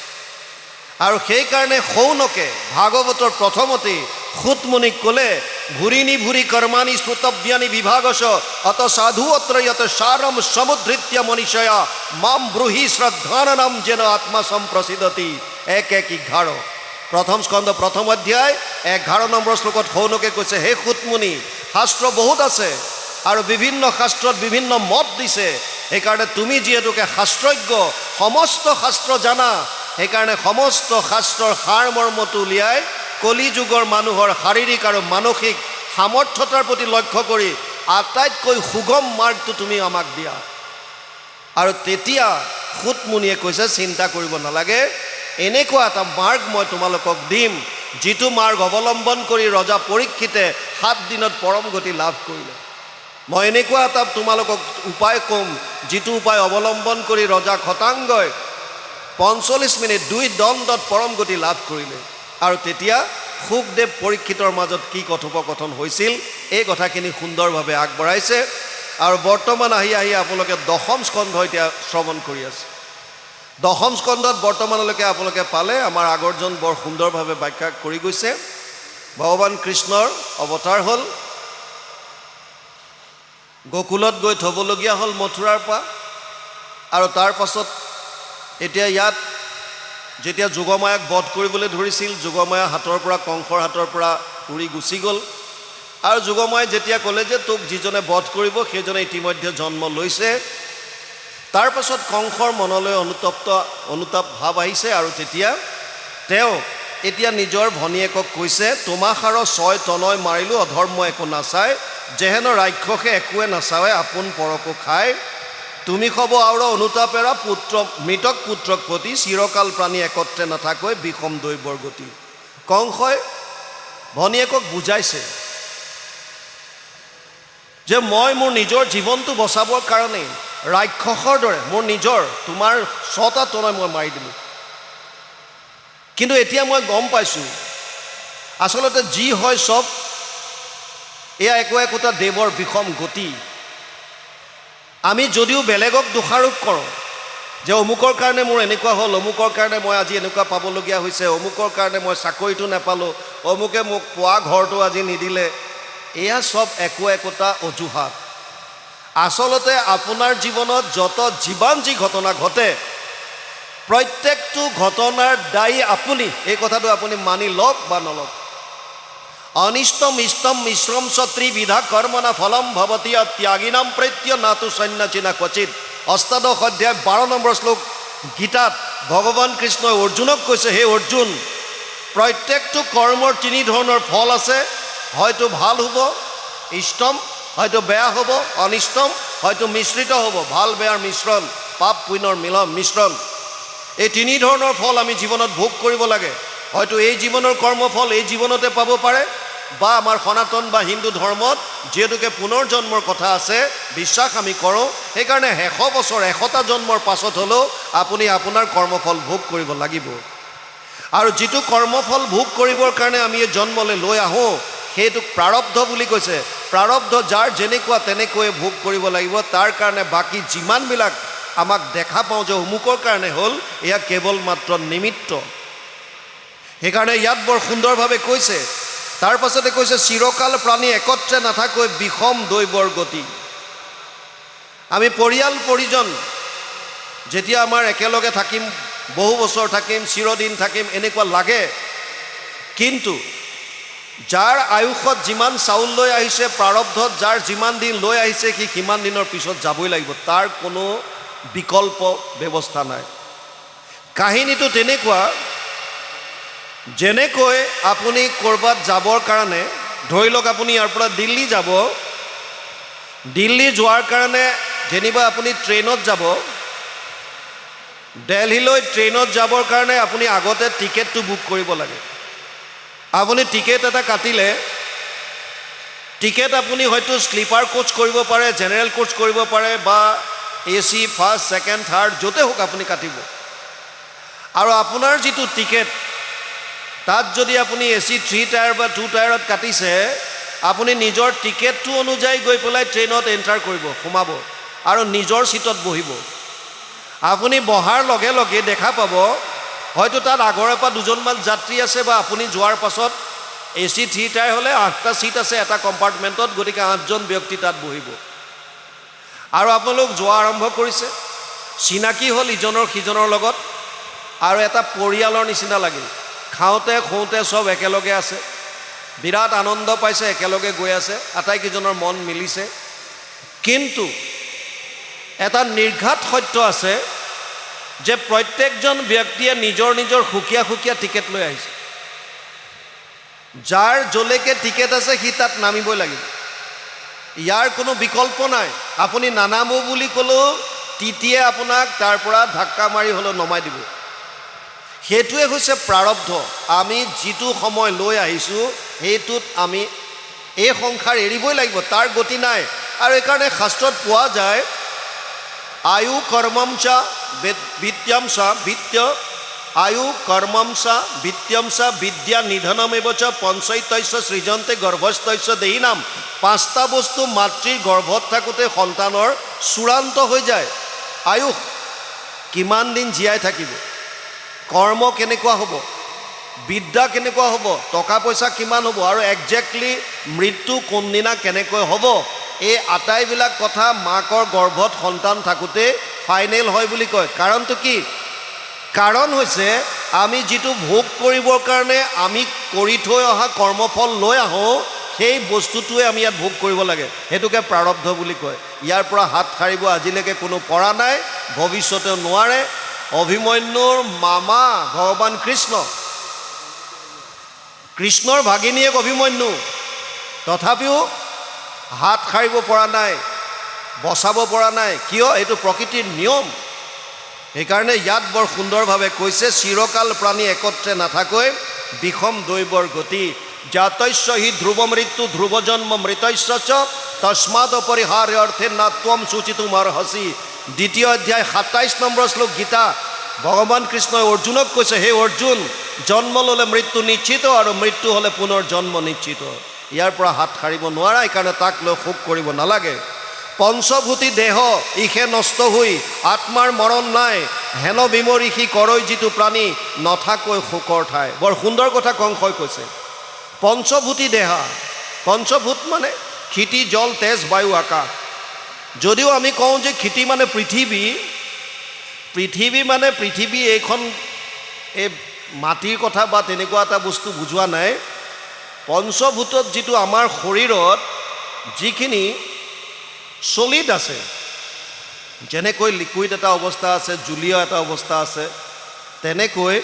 আৰু সেইকাৰণে শৌনকে ভাগৱতৰ প্ৰথমতে সুতমুনিক ক'লে ভুৰিনি ভুৰি কৰ্মানি শ্ৰুতব্যানি বিভাগছ অত সাধু অত্ৰ যত সাৰম সমুদ্ধৃত্য মনীষয়া মাম ব্ৰুহি শ্ৰদ্ধাননম যেন আত্মা সম্প্ৰসিদ্ধতি। 1:11 প্ৰথম স্কন্ধ প্ৰথম অধ্যায় 11 নম্বৰ শ্লোকত শৌনকে কৈছে, হে সুতমুনি, শাস্ত্ৰ বহুত আছে আৰু বিভিন্ন শাস্ত্ৰত বিভিন্ন মত দিছে। সেইকাৰণে তুমি যিহেতুকে শাস্ত্ৰজ্ঞ, সমস্ত শাস্ত্ৰ জানা, সেইকাৰণে সমস্ত শাস্ত্ৰৰ সাৰ মৰ্মটো উলিয়াই কলি যুগৰ মানুহৰ শাৰীৰিক আৰু মানসিক সামৰ্থ্যতাৰ প্ৰতি লক্ষ্য কৰি আটাইতকৈ সুগম মাৰ্গটো তুমি আমাক দিয়া। আৰু তেতিয়া সুতমুনিয়ে কৈছে চিন্তা কৰিব নালাগে, এনেকুৱা এটা মাৰ্গ মই তোমালোকক দিম যিটো মাৰ্গ অৱলম্বন কৰি ৰজা পৰীক্ষিতে 7 দিনত পৰম গতি লাভ কৰিলে। মই এনেকুৱা এটা তোমালোকক উপায় ক'ম যিটো উপায় অৱলম্বন কৰি ৰজা খটাংগই 45 মিনিট 2 দণ্ডত পৰম গতি লাভ কৰিলে। আৰু তেতিয়া সুখদেৱ পৰীক্ষিতৰ মাজত কি কথোপকথন হৈছিল এই কথাখিনি সুন্দৰভাৱে আগবঢ়াইছে। আৰু বৰ্তমান আহি আপোনালোকে 10ম স্কন্ধ এতিয়া শ্ৰৱণ কৰি আছে। দশম স্কন্ধত বৰ্তমানলৈকে আপোনালোকে পালে। আমাৰ আগৰজন বৰ সুন্দৰভাৱে ব্যাখ্যা কৰি গৈছে। ভগৱান কৃষ্ণৰ অৱতাৰ হ'ল, গোকুলত গৈ থ'বলগীয়া হ'ল মথুৰাৰ পৰা, আৰু তাৰ পাছত এতিয়া ইয়াত যেতিয়া যোগমায়াক বধ কৰিবলৈ ধৰিছিল, যোগমায়া হাতৰ পৰা, কংসৰ হাতৰ পৰা উৰি গুচি গ'ল। আৰু যোগমায়াই যেতিয়া ক'লে যে তোক যিজনে বধ কৰিব সেইজনে ইতিমধ্যে জন্ম লৈছে, তাৰ পাছত কংসৰ মনলৈ অনুতাপ ভাৱ আহিছে, আৰু তেতিয়া তেওঁ এতিয়া নিজৰ ভনীয়েকক কৈছে, তোমাক আৰু 6 তনয় মাৰিলোঁ, অধৰ্ম একো নাচায়, যেহেন ৰাক্ষসে একোৱে নাচাৱে, আপোন পৰকো খায়, তুমি খব আৰু অনুতাপেৰা পুত্ৰ মৃতক পুত্ৰক প্ৰতি, চিৰকাল প্ৰাণী একত্ৰে নাথাকৈ, বিষম দৈৱৰ গতি। কংসই ভনীয়েকক বুজাইছে যে মই মোৰ নিজৰ জীৱনটো বচাবৰ কাৰণে ৰাক্ষসৰ দৰে মোৰ নিজৰ তোমাৰ 6টা তনয় মই মাৰি দিলোঁ, কিন্তু এতিয়া মই গম পাইছোঁ আচলতে যি হয় চব এয়া একোটা দেৱৰ বিষম গতি। আমি যদিও বেলেগক দোষাৰোপ কৰোঁ যে অমুকৰ কাৰণে মোৰ এনেকুৱা হ'ল, অমুকৰ কাৰণে মই আজি এনেকুৱা পাবলগীয়া হৈছে, অমুকৰ কাৰণে মই চাকৰিটো নাপালোঁ, অমুকে মোক পোৱা ঘৰটো আজি নিদিলে, এয়া চব একোটা অজুহাত। আচলতে আপোনাৰ জীৱনত যিমান যি ঘটনা ঘটে, প্ৰত্যেকটো ঘটনাৰ দায়ী আপুনি। এই কথাটো আপুনি মানি লওক বা নলওক। অনিষ্টম ইষ্টম মিশ্ৰম ত্ৰিবিধা কৰ্মনা ফলম ভৱতি ত্যাগিনাম প্ৰত্য নাতু সন্ন্যাসিনা ক্বচিত। অষ্টাদশ অধ্যায় 12 নম্বৰ শ্লোক গীতাত ভগৱান কৃষ্ণই অৰ্জুনক কৈছে, হে অৰ্জুন, প্ৰত্যেকটো কৰ্মৰ 3 ধৰণৰ ফল আছে, হয়তো ভাল হ'ব, ইষ্টম হয়তো বেয়া হ'ব, অনিষ্টম হয়তো মিশ্ৰিত হ'ব, ভাল বেয়াৰ মিশ্ৰণ, পাপ পুণ্যৰ মিশ্ৰণ। এই 3 ধৰণৰ ফল আমি জীৱনত ভোগ কৰিব লাগে। হয়তো এই জীৱনৰ কৰ্মফল এই জীৱনতে পাব পাৰে, বা আমাৰ সনাতন বা হিন্দু ধৰ্মত যিহেতুকে পুনৰ জন্মৰ কথা আছে, বিশ্বাস আমি কৰোঁ, সেইকাৰণে 100 বছৰ 100টা জন্মৰ পাছত হ'লেও আপুনি আপোনাৰ কৰ্মফল ভোগ কৰিব লাগিব। আৰু যিটো কৰ্মফল ভোগ কৰিবৰ কাৰণে আমি এই জন্মলৈ লৈ আহোঁ, সেইটোক প্ৰাৰব্ধ বুলি কৈছে। প্ৰাৰব্ধ যাৰ যেনেকুৱা তেনেকৈয়ে ভোগ কৰিব লাগিব। তাৰ কাৰণে বাকী যিমানবিলাক আমাক দেখা পাওঁ যে অমুকৰ কাৰণে হ'ল, এয়া কেৱল মাত্ৰ নিমিত্ত। সেইকাৰণে ইয়াত বৰ সুন্দৰভাৱে কৈছে, তাৰ পাছতে কৈছে, চিৰকাল প্ৰাণী একত্ৰে নাথাকৈ, বিষম দৈৱৰ গতি। আমি পৰিয়াল পৰিজন যেতিয়া আমাৰ একেলগে থাকিম, বহু বছৰ থাকিম, চিৰদিন থাকিম এনেকুৱা লাগে, কিন্তু যাৰ আয়ুষত যিমান চাউল লৈ আহিছে, প্ৰাৰব্ধত যাৰ যিমান দিন লৈ আহিছে, সি সিমান দিনৰ পিছত যাবই লাগিব, তাৰ কোনো বিকল্প ব্যৱস্থা নাই। কাহিনীটো তেনেকুৱা, যেনেকৈ আপুনি ক'ৰবাত যাবৰ কাৰণে, ধৰি লওক আপুনি ইয়াৰ পৰা দিল্লী যাব, দিল্লী যোৱাৰ কাৰণে যেনিবা আপুনি ট্ৰেইনত যাব, দিল্লীলৈ ট্ৰেইনত যাবৰ কাৰণে আপুনি আগতে টিকেটটো বুক কৰিব লাগে। আপুনি টিকেট এটা কাটিলে, টিকেট আপুনি হয়তো স্লিপাৰ কোচ কৰিব পাৰে, জেনেৰেল কোচ কৰিব পাৰে, বা AC ফাৰ্ষ্ট ছেকেণ্ড থাৰ্ড য'তে হোক আপুনি কাটিব। আৰু আপোনাৰ যিটো টিকেট, তাত যদি আপুনি AC 3 টায়াৰ বা 2 টায়াৰত কাটিছে, আপুনি নিজৰ টিকেটটো অনুযায়ী গৈ পেলাই ট্ৰেইনত এণ্টাৰ কৰিব, সোমাব, আৰু নিজৰ ছিটত বহিব। আপুনি বহাৰ লগে লগে দেখা পাব হয়তো তাত আগৰে পৰা 2জনমান যাত্ৰী আছে, বা আপুনি যোৱাৰ পাছত AC 3 টায়াৰ হ'লে 8টা ছিট আছে এটা কম্পাৰ্টমেণ্টত, গতিকে 8জন ব্যক্তি তাত বহিব। আৰু আপোনালোক যোৱা আৰম্ভ কৰিছে, চিনাকি হ'ল ইজনৰ সিজনৰ লগত, আৰু এটা পৰিয়ালৰ নিচিনা লাগিল। খাওঁতে খুওঁতে চব একেলগে আছে, বিৰাট আনন্দ পাইছে, একেলগে গৈ আছে, আটাইকেইজনৰ মন মিলিছে। কিন্তু এটা নিৰ্ঘাত সত্য আছে যে প্ৰত্যেকজন ব্যক্তিয়ে নিজৰ নিজৰ সুকীয়া সুকীয়া টিকেট লৈ আহিছে। যাৰ যলৈকে টিকেট আছে সি তাত নামিবই লাগিব, ইয়াৰ কোনো বিকল্প নাই। আপুনি নানামো বুলি ক'লেও টিটিয়ে আপোনাক তাৰ পৰা ধাক্কা মাৰি হ'লেও নমাই দিব। সেইটোৱে হৈছে প্ৰাৰব্ধ। আমি যিটো সময় লৈ আহিছোঁ সেইটোত আমি এই সংসাৰ এৰিবই লাগিব, তাৰ গতি নাই। আৰু এইকাৰণে শাস্ত্ৰত পোৱা যায়, আয়ু কৰ্মমচা বিদ্যামচা বিত্য, আয়ু কৰ্মমচা বিত্তমচা বিদ্যা নিধনমেবচ পঞ্চৈতস্য সৃজন্তে গৰ্ভস্থস্য দেহিনাম। 5টা বস্তু মাতৃৰ গৰ্ভত থাকোঁতে সন্তানৰ চূড়ান্ত হৈ যায়। আয়ুষ, কিমান দিন জীয়াই থাকিব, কৰ্ম কেনেকুৱা হ'ব, বিদ্যা কেনেকুৱা হ'ব, টকা পইচা কিমান হ'ব, আৰু একজেক্টলি মৃত্যু কোনদিনা কেনেকৈ হ'ব, এই আটাইবিলাক কথা মাকৰ গৰ্ভত সন্তান থাকোঁতে ফাইনেল হয় বুলি কয়। কাৰণটো কি? কাৰণ হৈছে আমি যিটো ভোগ কৰিবৰ কাৰণে আমি কৰি থৈ অহা কৰ্মফল লৈ আহোঁ, সেই বস্তুটোৱে আমি ইয়াত ভোগ কৰিব লাগে, সেইটোকে প্ৰাৰব্ধ বুলি কয়। ইয়াৰ পৰা হাত সাৰিব আজিলৈকে কোনো পৰা নাই, ভৱিষ্যতেও নোৱাৰে। অভিমন্যুৰ মামা ভগৱান কৃষ্ণ, কৃষ্ণৰ ভাগিনীয়েক অভিমন্যু, তথাপিও হাত সাৰিব পৰা নাই, বচাব পৰা নাই। কিয়? এইটো প্ৰকৃতিৰ নিয়ম। সেইকাৰণে ইয়াত বৰ সুন্দৰভাৱে কৈছে, চিৰকাল প্ৰাণী একত্ৰে নাথাকৈ বিষম দৈৱৰ গতি, জাতস্য হি ধ্ৰুৱ মৃত্যু ধ্ৰুৱ জন্ম মৃতস্য চ তস্মাদ অপৰিহাৰ্য অৰ্থে নাত্বম সূচিতুম অৰ্হসি। 2য় অধ্যায় 27 নম্বৰ শ্লোক গীতা। ভগৱান কৃষ্ণই অৰ্জুনক কৈছে, হে অৰ্জুন, জন্ম ল'লে মৃত্যু নিশ্চিত আৰু মৃত্যু হ'লে পুনৰ জন্ম নিশ্চিত। ইয়াৰ পৰা হাত সাৰিব নোৱাৰা, সেইকাৰণে তাক লৈ শোক কৰিব নালাগে। পঞ্চভূতি দেহ ইহে নষ্ট হৈ আত্মাৰ মৰণ নাই, হেন বিমৰিষি কৰৈ যিটো প্ৰাণী নথাকৈ শোকৰ ঠাই। বৰ সুন্দৰ কথা কংসই কৈছে। পঞ্চভূতি দেহা, পঞ্চভূত মানে ক্ষিতি, জল, তেজ, বায়ু, আকাশ। যদিও আমি কওঁ যে ক্ষিতি মানে পৃথিৱী, পৃথিৱী মানে পৃথিৱী এইখন এই মাটিৰ কথা বা তেনেকুৱা এটা বস্তু বুজোৱা নাই। পঞ্চভূতত যিটো আমাৰ শৰীৰত যিখিনি চলিড আছে, যেনেকৈ লিকুইড এটা অৱস্থা আছে, জুলীয় এটা অৱস্থা আছে, তেনেকৈ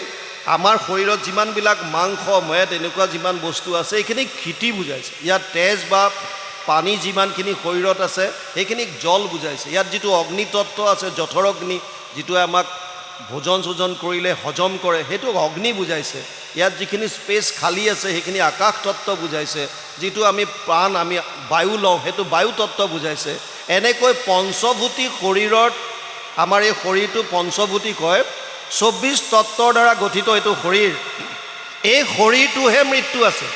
আমাৰ শৰীৰত যিমানবিলাক মাংস, মেদ, এনেকুৱা যিমান বস্তু আছে, এইখিনি ক্ষিতি বুজাইছে। ইয়াত তেজ বা পানী যিমানখিনি শৰীৰত আছে সেইখিনিক জল বুজাইছে। ইয়াত যিটো অগ্নিতত্ত্ব আছে, জঠৰ অগ্নি, যিটোৱে আমাক ভোজন চোজন কৰিলে হজম কৰে, সেইটো অগ্নি বুজাইছে। ইয়াত যিখিনি স্পেচ খালী আছে সেইখিনি আকাশ তত্ত্ব বুজাইছে। যিটো আমি প্ৰাণ, আমি বায়ু লওঁ, সেইটো বায়ু তত্ত্ব বুজাইছে। এনেকৈ পঞ্চভূতি শৰীৰত, আমাৰ এই শৰীৰটো পঞ্চভূতি কয়, 24 তত্ত্বৰ দ্বাৰা গঠিত এইটো শৰীৰ। এই শৰীৰটোহে মৃত্যু আছে।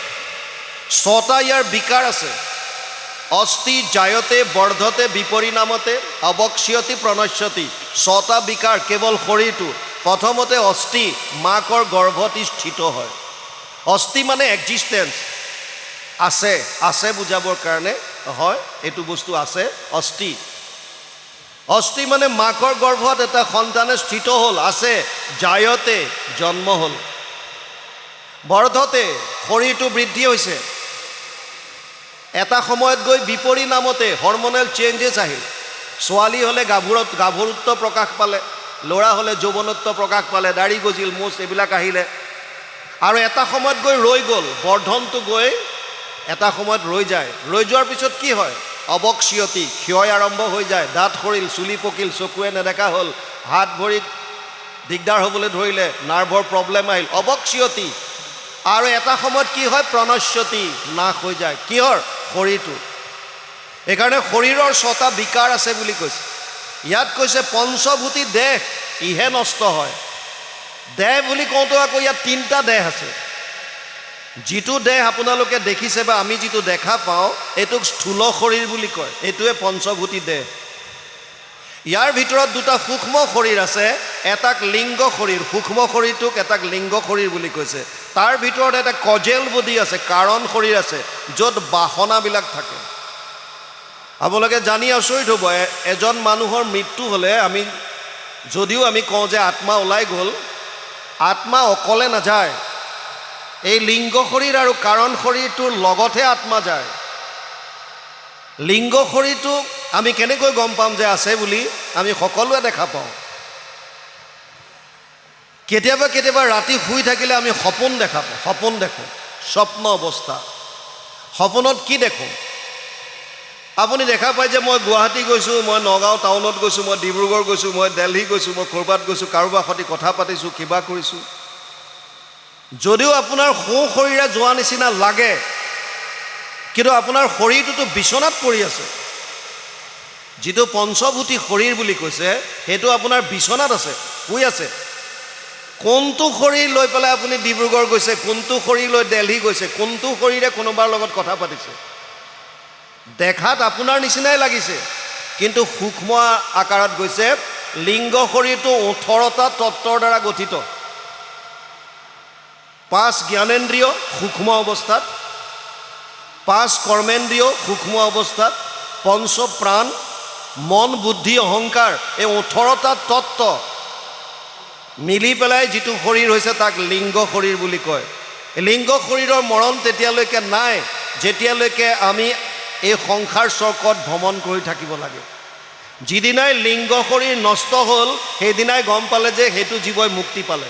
6টা ইয়াৰ বিকাৰ আছে। অস্থি জায়তে বৰ্ধতে বিপৰিণামতে অৱক্ষ্যতি প্ৰণশ্যতি। 6টা বিকাৰ কেৱল শৰীৰটো। প্ৰথমতে অস্থি, মাকৰ গৰ্ভত স্থিত হয়। অস্থি মানে এক্সিষ্টেঞ্চ, আছে, আছে বুজাবৰ কাৰণে হয়, এইটো বস্তু আছে, অস্থি। অস্থি মানে মাকৰ গৰ্ভত এটা সন্তানে স্থিত হ'ল, আছে। জায়তে জন্ম হ'ল। বৰ্ধতে শৰীৰটো বৃদ্ধি হৈছে। এটা সময়ত গৈ বিপৰিণামতে হৰমনেল চেঞ্জেছ আহিল। ছোৱালী হ'লে গাভৰুত্ব প্ৰকাশ পালে, ল'ৰা হ'লে যৌৱনত্ব প্ৰকাশ পালে, দাড়ি গজিল, মোচ এইবিলাক আহিলে। আৰু এটা সময়ত গৈ ৰৈ গ'ল, বৰ্ধনটো গৈ এটা সময়ত ৰৈ যায়। ৰৈ যোৱাৰ পিছত কি হয়? অৱক্ষ্যতি, ক্ষয় আৰম্ভ হৈ যায়। দাঁত সৰিল, চুলি পকিল, চকুৱে নেদেখা হ'ল, হাত ভৰিত দিগদাৰ হ'বলৈ ধৰিলে, নাৰ্ভৰ প্ৰব্লেম আহিল, অৱক্ষ্যতি। আৰু এটা সময়ত কি হয়? প্ৰণশ্যতি, নাশ হৈ যায়। কিহৰ? শৰীৰটো। সেইকাৰণে শৰীৰৰ 6টা বিকাৰ আছে বুলি কৈছে। ইয়াত কৈছে পঞ্চভূতি দেহ ইহে নষ্ট হয়। দেহ বুলি কওঁতে আকৌ ইয়াত 3টা দেহ আছে। যিটো দেহ আপোনালোকে দেখিছে বা আমি যিটো দেখা পাওঁ, এইটোক স্থূল শৰীৰ বুলি কয়। এইটোৱে পঞ্চভূতি দেহ। ইয়াৰ ভিতৰত 2টা সূক্ষ্ম শৰীৰ আছে, এটাক লিংগ শৰীৰ, সূক্ষ্ম শৰীৰটোক এটাক লিংগ শৰীৰ বুলি কৈছে। তাৰ ভিতৰত এটা কজেল বডি আছে, কাৰণ শৰীৰ আছে, য'ত বাসনাবিলাক থাকে। আপোনালোকে জানি আচৰিত হ'ব, এজন মানুহৰ মৃত্যু হ'লে আমি যদিও আমি কওঁ যে আত্মা ওলাই গ'ল, আত্মা অকলে নাযায়। এই লিংগ শৰীৰ আৰু কাৰণ শৰীৰটোৰ লগতহে আত্মা যায়। লিংগ শৰীৰটো আমি কেনেকৈ গম পাম যে আছে বুলি? আমি সকলোৱে দেখা পাওঁ। কেতিয়াবা কেতিয়াবা ৰাতি শুই থাকিলে আমি সপোন দেখা পাওঁ, সপোন দেখোঁ, স্বপ্ন অৱস্থা। সপোনত কি দেখোঁ? আপুনি দেখা পায় যে মই গুৱাহাটী গৈছোঁ, মই নগাঁও টাউনত গৈছোঁ, মই ডিব্ৰুগড় গৈছোঁ, মই দিল্লী গৈছোঁ, মই ক'ৰবাত গৈছোঁ, কাৰোবাৰ সৈতে কথা পাতিছোঁ, কিবা কৰিছোঁ। যদিও আপোনাৰ শৰীৰে যোৱা নিচিনা লাগে, কিন্তু আপোনাৰ শৰীৰটোতো বিচনাত পৰি আছে। যিটো পঞ্চভূতি শৰীৰ বুলি কৈছে, সেইটো আপোনাৰ বিচনাত আছে, শুই আছে। কোনটো শৰীৰ লৈ পেলাই আপুনি ডিব্ৰুগড় গৈছে, কোনটো শৰীৰ লৈ দিল্লী গৈছে, কোনটো শৰীৰে কোনোবাৰ লগত কথা পাতিছে? দেখাত আপোনাৰ নিচিনাই লাগিছে, কিন্তু সূক্ষ্ম আকাৰত গৈছে, লিংগ শৰীৰটো 18টা তত্ত্বৰ দ্বাৰা গঠিত। 5 জ্ঞানেন্দ্ৰিয় সূক্ষ্ম অৱস্থাত, 5 কৰ্মেন্দ্ৰিয় সূক্ষ্ম অৱস্থাত, 5 প্ৰাণ, মন, বুদ্ধি, অহংকাৰ, এই 18টা তত্ত্ব মিলি পেলাই যিটো শৰীৰ হৈছে তাক লিংগ শৰীৰ বুলি কয়। লিংগ শৰীৰৰ মৰণ তেতিয়ালৈকে নাই যেতিয়ালৈকে আমি এই সংসাৰ চক্ৰত ভ্ৰমণ কৰি থাকিব লাগে। যিদিনাই লিংগ শৰীৰ নষ্ট হ'ল সেইদিনাই গম পালে যে সেইটো জীৱই মুক্তি পালে।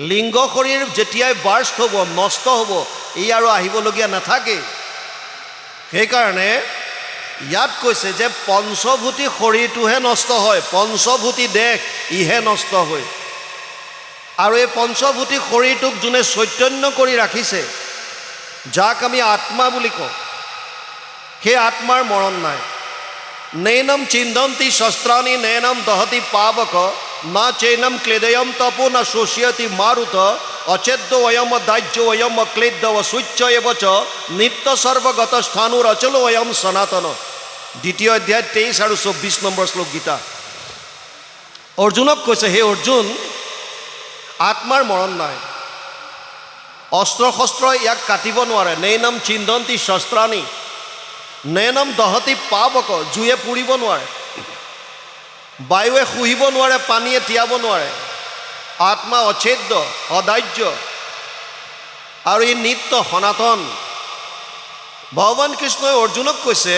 লিংগ শৰীৰ যেতিয়াই বাৰ্ষ্ট হ'ব, নষ্ট হ'ব, ই আৰু আহিবলগীয়া নাথাকে। সেইকাৰণে ইয়াত কৈছে যে পঞ্চভূতি শৰীৰটোহে নষ্ট হয়, পঞ্চভূতি দেহ ইহে নষ্ট হয়। আৰু এই পঞ্চভূতি শৰীৰটোক যোনে চৈতন্য কৰি ৰাখিছে, যাক আমি আত্মা বুলি কওঁ, সেই আত্মাৰ মৰণ নাই। নৈনম চিন্দন্তি শস্ত্ৰাণি নৈনম দহতি পাৱক না চৈনম ক্লেদয়ম তপো না শোষ্যতি মাৰুত অচেদ্য অয়ম দাহ্য অয়ম অক্লেদ্য অসূচ্য এবচ নিত্য সৰ্বগত স্থানুৰ অচল অয়ম সনাতন। 2 অধ্যায় 23 আৰু 24 নম্বৰ শ্লোক গীতা। অৰ্জুনক কৈছে, হে অৰ্জুন, আত্মাৰ মৰণ নাই, অস্ত্ৰ শস্ত্ৰ ইয়াক কাটিব নোৱাৰে। নৈনম চিন্দন্তি শস্ত্ৰাণি নৈনম দহতি পাৱক, জুয়ে পুৰিব নোৱাৰে, বায়ুৱে শুহিব নোৱাৰে, পানীয়ে তিয়াব নোৱাৰে। আত্মা অচ্ছেদ্য, অদাহ্য আৰু ই নিত্য সনাতন। ভগৱান কৃষ্ণই অৰ্জুনক কৈছে,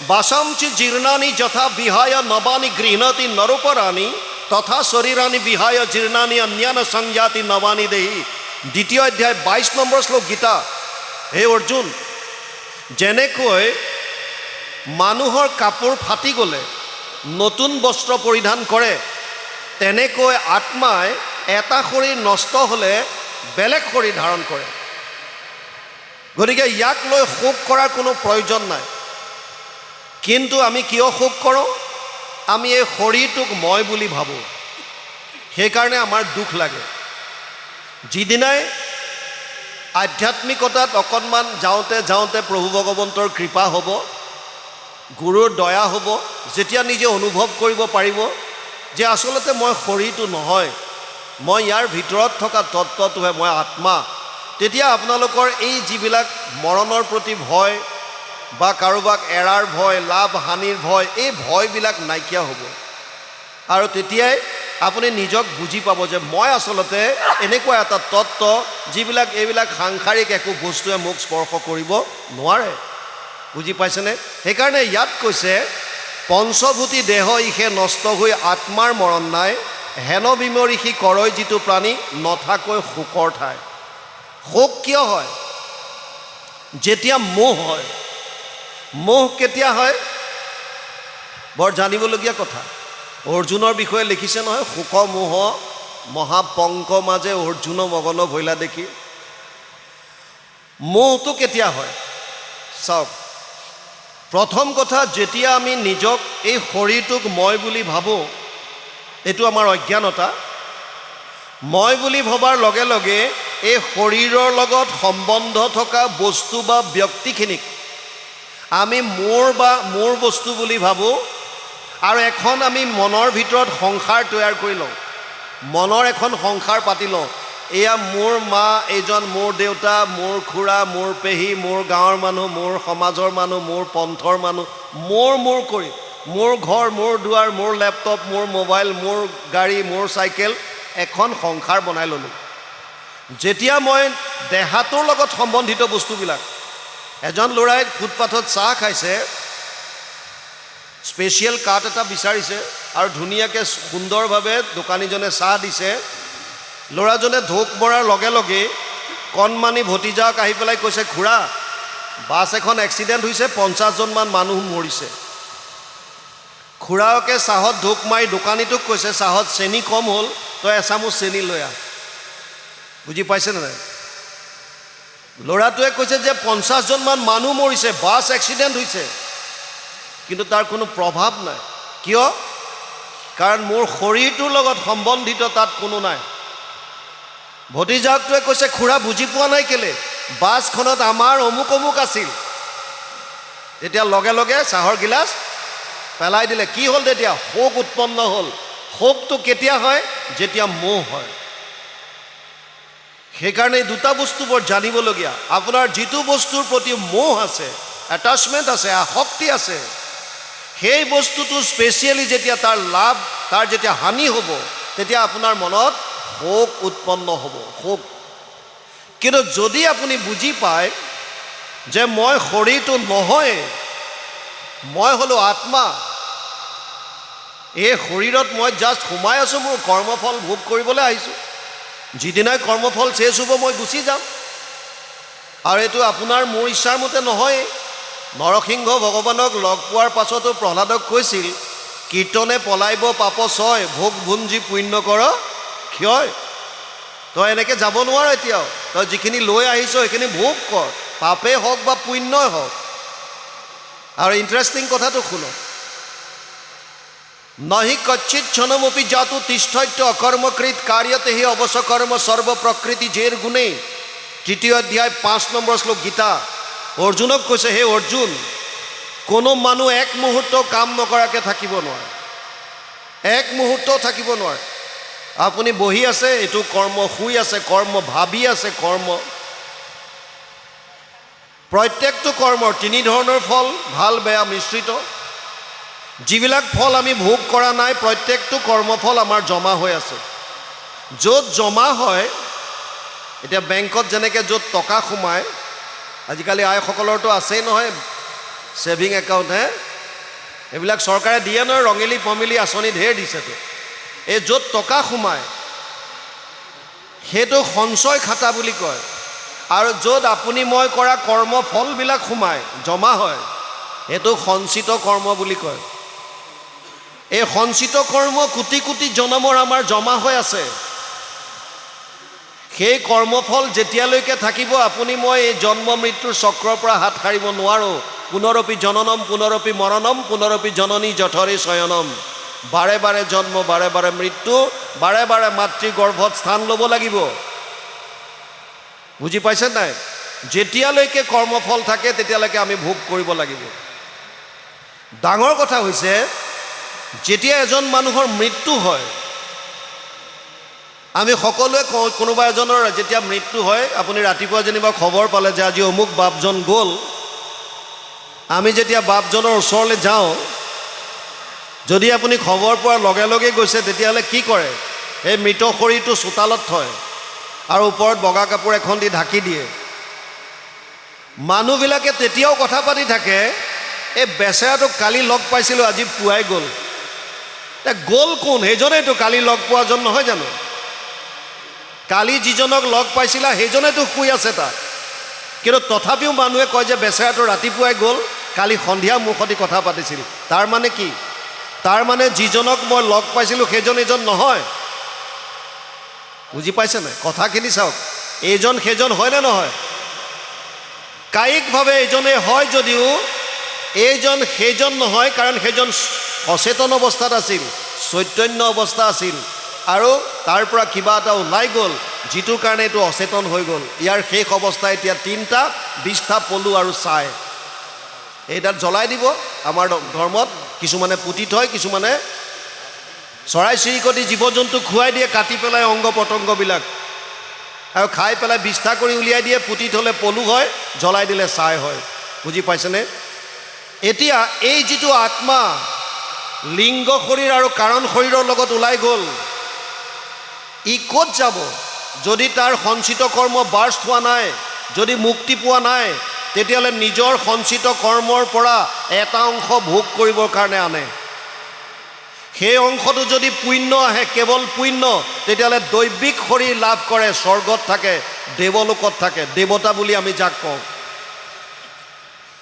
বাসামচি জীৰ্ণানি যথা বিহায় নবানি গৃহণতি নৰোপৰাণি তথা শৰীৰানি বিহায় জীৰ্ণানি অন্যান্য সংজাতি নবানি দেহি। 2 অধ্যায় 22 নম্বৰ শ্লোক গীতা। হে অৰ্জুন, যেনেকৈ মানুহৰ কাপোৰ ফাটি গ'লে নতুন বস্ত্ৰ পৰিধান কৰে, তেনেকৈ আত্মাই এটা শৰীৰ নষ্ট হ'লে বেলেগ শৰীৰ ধাৰণ কৰে। গতিকে ইয়াক লৈ শোক কৰাৰ কোনো প্ৰয়োজন নাই। কিন্তু আমি কিয় শোক কৰোঁ? আমি এই শৰীৰটোক মই বুলি ভাবোঁ, সেইকাৰণে আমাৰ দুখ লাগে। যিদিনাই আধ্যাত্মিকতাত অকণমান যাওঁতে যাওঁতে প্ৰভু ভগৱন্তৰ কৃপা হ'ব, গুৰুৰ দয়া হ'ব, যেতিয়া নিজে অনুভৱ কৰিব পাৰিব যে আচলতে মই শৰীৰটো নহয়, মই ইয়াৰ ভিতৰত থকা তত্ত্বটোহে, মই আত্মা, তেতিয়া আপোনালোকৰ এই যিবিলাক মৰণৰ প্ৰতি ভয় বা কাৰোবাক এৰাৰ ভয়, লাভ হানিৰ ভয়, এই ভয়বিলাক নাইকিয়া হ'ব। আৰু তেতিয়াই আপুনি নিজক বুজি পাব যে মই আচলতে এনেকুৱা এটা তত্ত্ব যিবিলাক এইবিলাক সাংসাৰিক একো বস্তুৱে মোক স্পৰ্শ কৰিব নোৱাৰে। বুজি পাইছেনে? সেইকাৰণে ইয়াত কৈছে, পঞ্চভূতি দেহ ইহে নষ্ট হৈ আত্মাৰ মৰণ নাই, হেন বিমৰিষি কৰৈ যিটো প্ৰাণী নথাকৈ শোকৰ ঠাই। শোক কিয় হয়? যেতিয়া মোহ হয়। মোহ কেতিয়া হয়? বৰ জানিবলগীয়া কথা। অৰ্জুনৰ বিষয়ে লিখিছে নহয়, শোক মোহ মহাপংক মাজে অৰ্জুন মগন ভৈলা দেখি। মোহটো কেতিয়া হয়? চাওক, প্ৰথম কথা, যেতিয়া আমি নিজক এই শৰীৰটোক মই বুলি ভাবোঁ, এইটো আমাৰ অজ্ঞানতা। মই বুলি ভবাৰ লগে লগে এই শৰীৰৰ লগত সম্বন্ধ থকা বস্তু বা ব্যক্তিখিনিক আমি মোৰ বস্তু বুলি ভাবোঁ, আৰু এখন আমি মনৰ ভিতৰত সংসাৰ তৈয়াৰ কৰি লওঁ, মনৰ এখন সংসাৰ পাতি লওঁ। এয়া মোৰ মা, এইজন মোৰ দেউতা, মোৰ খুৰা, মোৰ পেহী, মোৰ গাঁৱৰ মানুহ, মোৰ সমাজৰ মানুহ, মোৰ পন্থৰ মানুহ, মোৰ কৰি মোৰ ঘৰ, মোৰ দুৱাৰ, মোৰ লেপটপ, মোৰ মোবাইল, মোৰ গাড়ী, মোৰ চাইকেল, এখন সংসাৰ বনাই ল'লোঁ। যেতিয়া মই দেহাটোৰ লগত সম্বন্ধিত বস্তুবিলাক, এজন ল'ৰাই ফুটপাথত চাহ খাইছে, স্পেচিয়েল কাপ এটা বিচাৰিছে আৰু ধুনীয়াকৈ সুন্দৰভাৱে দোকানীজনে চাহ দিছে। ল'ৰাজনে ঢোক মৰাৰ লগে লগে কণমানি ভতিজাক আহি পেলাই কৈছে, খুৰা, বাছ এখন এক্সিডেণ্ট হৈছে, 50জনমান মানুহ মৰিছে। খুৰাকে চাহত ঢোক মাৰি দোকানীটোক কৈছে, চাহত চেনি কম হ'ল, তই এচামুচ চেনি লৈ আহ। বুজি পাইছেনে নাই? ল'ৰাটোৱে কৈছে যে 50জনমান মানুহ মৰিছে, বাছ এক্সিডেণ্ট হৈছে, কিন্তু তাৰ কোনো প্ৰভাৱ নাই। কিয়? কাৰণ মোৰ শৰীৰটোৰ লগত সম্বন্ধিত তাত কোনো নাই। ভতিজাকটোৱে কৈছে, খুৰা বুজি পোৱা নাই কেলে, বাছখনত আমাৰ অমুক অমুক আছিল। তেতিয়া লগে লগে চাহৰ গিলাচ পেলাই দিলে কি হ'ল তেতিয়া শোক উৎপন্ন হ'ল শোকটো কেতিয়া হয় যেতিয়া মোহ হয় সেইকাৰণে দুটা বস্তু বৰ জানিবলগীয়া আপোনাৰ যিটো বস্তুৰ প্ৰতি মোহ আছে এটাচমেণ্ট আছে আসক্তি আছে সেই বস্তুটো স্পেচিয়েলি যেতিয়া তাৰ লাভ তাৰ যেতিয়া হানি হ'ব তেতিয়া আপোনাৰ মনত শোক উৎপন্ন হ'ব শোক কিন্তু যদি আপুনি বুজি পায় যে মই শৰীৰটো নহয় মই হলো আত্মা এই শৰীৰত মই জাষ্ট সোমাই আছোঁ মোৰ কৰ্মফল ভোগ কৰিবলৈ আহিছোঁ যিদিনাই কৰ্মফল শেষ হ'ব মই গুচি যাম আৰু এইটো আপোনাৰ মোৰ ইচ্ছাৰ মতে নহয় নৰসিংহ ভগৱানক লগ পোৱাৰ পাছতো প্ৰহ্লাদক কৈছিল কীৰ্তনে পলাইব পাপ ছয় ভোগ ভুঞ্জি পুণ্য কৰ ক্ষয় তই এনেকৈ যাব নোৱাৰ এতিয়াও তই যিখিনি লৈ আহিছ সেইখিনি ভোগ কৰ পাপেই হওক বা পুণ্যই হওক আৰু ইণ্টাৰেষ্টিং কথাটো শুনক নহি কচ্ছিত ক্ষণমপি জাতু তিষ্ঠত্য অকৰ্মকৃত কাৰ্যতে হি অৱশ্যকৰ্ম সৰ্ব প্ৰকৃতি জেৰ গুণে তৃতীয় অধ্যায় 5 নম্বৰ শ্লোক গীতা অৰ্জুনক কৈছে হে অৰ্জুন কোনো মানুহ এক মুহূৰ্ত কাম নকৰাকৈ থাকিব নোৱাৰে এক মুহূৰ্তও থাকিব নোৱাৰে আপুনি বহি আছে এইটো কৰ্ম শুই আছে কৰ্ম ভাবি আছে কৰ্ম প্ৰত্যেকটো কৰ্মৰ তিনি ধৰণৰ ফল ভাল বেয়া মিশ্ৰিত যিবিলাক ফল আমি ভোগ কৰা নাই প্ৰত্যেকটো কৰ্মফল আমাৰ জমা হৈ আছে য'ত জমা হয় এতিয়া বেংকত যেনেকৈ য'ত টকা সোমায় আজিকালি আইসকলৰতো আছেই নহয় ছেভিং একাউণ্ট এইবিলাক চৰকাৰে দিয়ে নহয় ৰঙিলী পমিলি আঁচনি ঢেৰ দিছেতো এই য'ত টকা সোমায় সেইটো সঞ্চয় খাতা বুলি কয় আৰু য'ত আপুনি মই কৰা কৰ্মফলবিলাক সোমায় জমা হয় সেইটো সঞ্চিত কৰ্ম বুলি কয় এই সঞ্চিত কৰ্ম কোটি কোটি জনমৰ আমাৰ জমা হৈ আছে সেই কৰ্মফল যেতিয়ালৈকে থাকিব আপুনি মই এই জন্ম মৃত্যুৰ চক্ৰৰ পৰা হাত সাৰিব নোৱাৰোঁ পুনৰপি জননম পুনৰপি মৰণম পুনৰপি জননী জঠৰে শয়নম বাৰে বাৰে জন্ম বাৰে বাৰে মৃত্যু বাৰে বাৰে মাতৃ গৰ্ভত স্থান ল'ব লাগিব বুজি পাইছে নাই যেতিয়ালৈকে কৰ্মফল থাকে তেতিয়ালৈকে আমি ভোগ কৰিব লাগিব ডাঙৰ কথা হৈছে যেতিয়া এজন মানুহৰ মৃত্যু হয় আমি সকলোৱে কোনোবা এজনৰ যেতিয়া মৃত্যু হয় আপুনি ৰাতিপুৱা যেনিবা খবৰ পালে যে আজি অমুক বাপজন গ'ল আমি যেতিয়া বাপজনৰ ওচৰলৈ যাওঁ যদি আপুনি খবৰ পোৱাৰ লগে লগে গৈছে তেতিয়াহ'লে কি কৰে এই মৃত শৰীৰটো চোতালত থয় আৰু ওপৰত বগা কাপোৰ এখন দি ঢাকি দিয়ে মানুহবিলাকে তেতিয়াও কথা পাতি থাকে এই বেচেৰাটোক কালি লগ পাইছিলোঁ আজি পুৱাই গ'ল গ'ল কোন সেইজনেইতো কালি লগ পোৱাজন নহয় জানো কালি যিজনক লগ পাইছিলা সেইজনেতো শুই আছে তাত কিন্তু তথাপিও মানুহে কয় যে বেচেৰাটো ৰাতিপুৱাই গ'ল কালি সন্ধিয়া মোৰ সৈতে কথা পাতিছিল তাৰ মানে কি তাৰ মানে যিজনক মই লগ পাইছিলোঁ সেইজন এজন নহয় বুজি পাইছে নাই কথাখিনি চাওক এইজন সেইজন হয়নে নহয় কায়িকভাৱে এইজনে হয় যদিও এইজন সেইজন নহয় কাৰণ সেইজন অচেতন অৱস্থাত আছিল চৈতন্য অৱস্থা আছিল আৰু তাৰ পৰা কিবা এটা ওলাই গ'ল যিটোৰ কাৰণে এইটো অচেতন হৈ গ'ল ইয়াৰ শেষ অৱস্থা এতিয়া 3টা 20টা পলু আৰু ছাই এইডাল জ্বলাই দিব আমাৰ ধৰ্মত কিছুমানে পুতি থয় কিছুমানে চৰাই চিৰিকটি জীৱ জন্তু খুৱাই দিয়ে কাটি পেলাই অংগ পতংগবিলাক আৰু খাই পেলাই বিষ্ঠা কৰি উলিয়াই দিয়ে পুতি থ'লে পলু হয় জ্বলাই দিলে ছাই হয় বুজি পাইছেনে এতিয়া এই যিটো আত্মা লিংগ শৰীৰ আৰু কাৰণ শৰীৰৰ লগত ওলাই গ'ল ই ক'ত যাব যদি তাৰ সঞ্চিত কৰ্ম বাৰ্ষ্ট হোৱা নাই যদি মুক্তি পোৱা নাই তেতিয়াহ'লে নিজৰ সঞ্চিত কৰ্মৰ পৰা এটা অংশ ভোগ কৰিবৰ কাৰণে আনে সেই অংশটো যদি পুণ্য আহে কেৱল পুণ্য তেতিয়াহ'লে দৈবিক শৰীৰ লাভ কৰে স্বৰ্গত থাকে দেৱলোকত থাকে দেৱতা বুলি আমি যাক কওঁ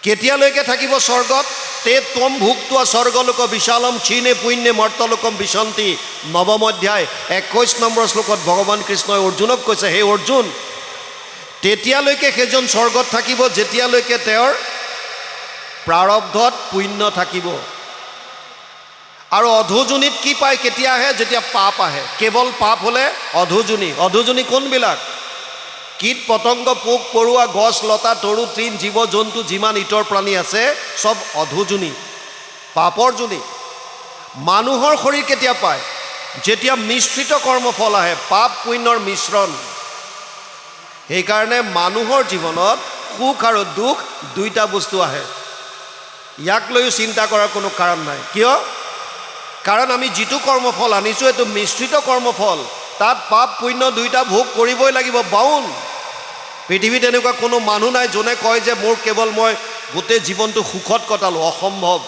কেতিয়ালৈকে থাকিব স্বৰ্গত তে তম ভুক্তোৱা স্বৰ্গলোক বিশালম ক্ষীণে পুণ্যে মৰ্তলোকম বিশন্তি নৱম অধ্যায় 21 নম্বৰ শ্লোকত ভগৱান কৃষ্ণই অৰ্জুনক কৈছে হে অৰ্জুন তেতিয়ালৈকে সেইজন স্বৰ্গত থাকিব যেতিয়ালৈকে তেওঁৰ প্ৰাৰব্ধত পুণ্য থাকিব আৰু অধোজনীত কি পায় কেতিয়া আহে যেতিয়া পাপ আহে কেৱল পাপ হ'লে অধোজনী কোনবিলাক কীট পতংগ পোক পৰুৱা গছ লতা তৰু তৃণ জীৱ জন্তু যিমান ইতৰ প্ৰাণী আছে সব অধোজনী পাপৰ যোনি মানুহৰ শৰীৰ কেতিয়া পায় যেতিয়া মিশ্ৰিত কৰ্মফল আহে পাপ পুণ্যৰ মিশ্ৰণ সেইকাৰণে মানুহৰ জীৱনত সুখ আৰু দুখ দুইটা বস্তু আহে ইয়াক লৈও চিন্তা কৰাৰ কোনো কাৰণ নাই কিয় কাৰণ আমি যিটো কৰ্মফল আনিছোঁ এইটো মিশ্ৰিত কৰ্মফল তাত পাপ পুণ্য দুইটা ভোগ কৰিবই লাগিব বাউন পৃথিৱীত এনেকুৱা কোনো মানুহ নাই যোনে কয় যে মোৰ কেৱল মই গোটেই জীৱনটো সুখত কটালোঁ অসম্ভৱ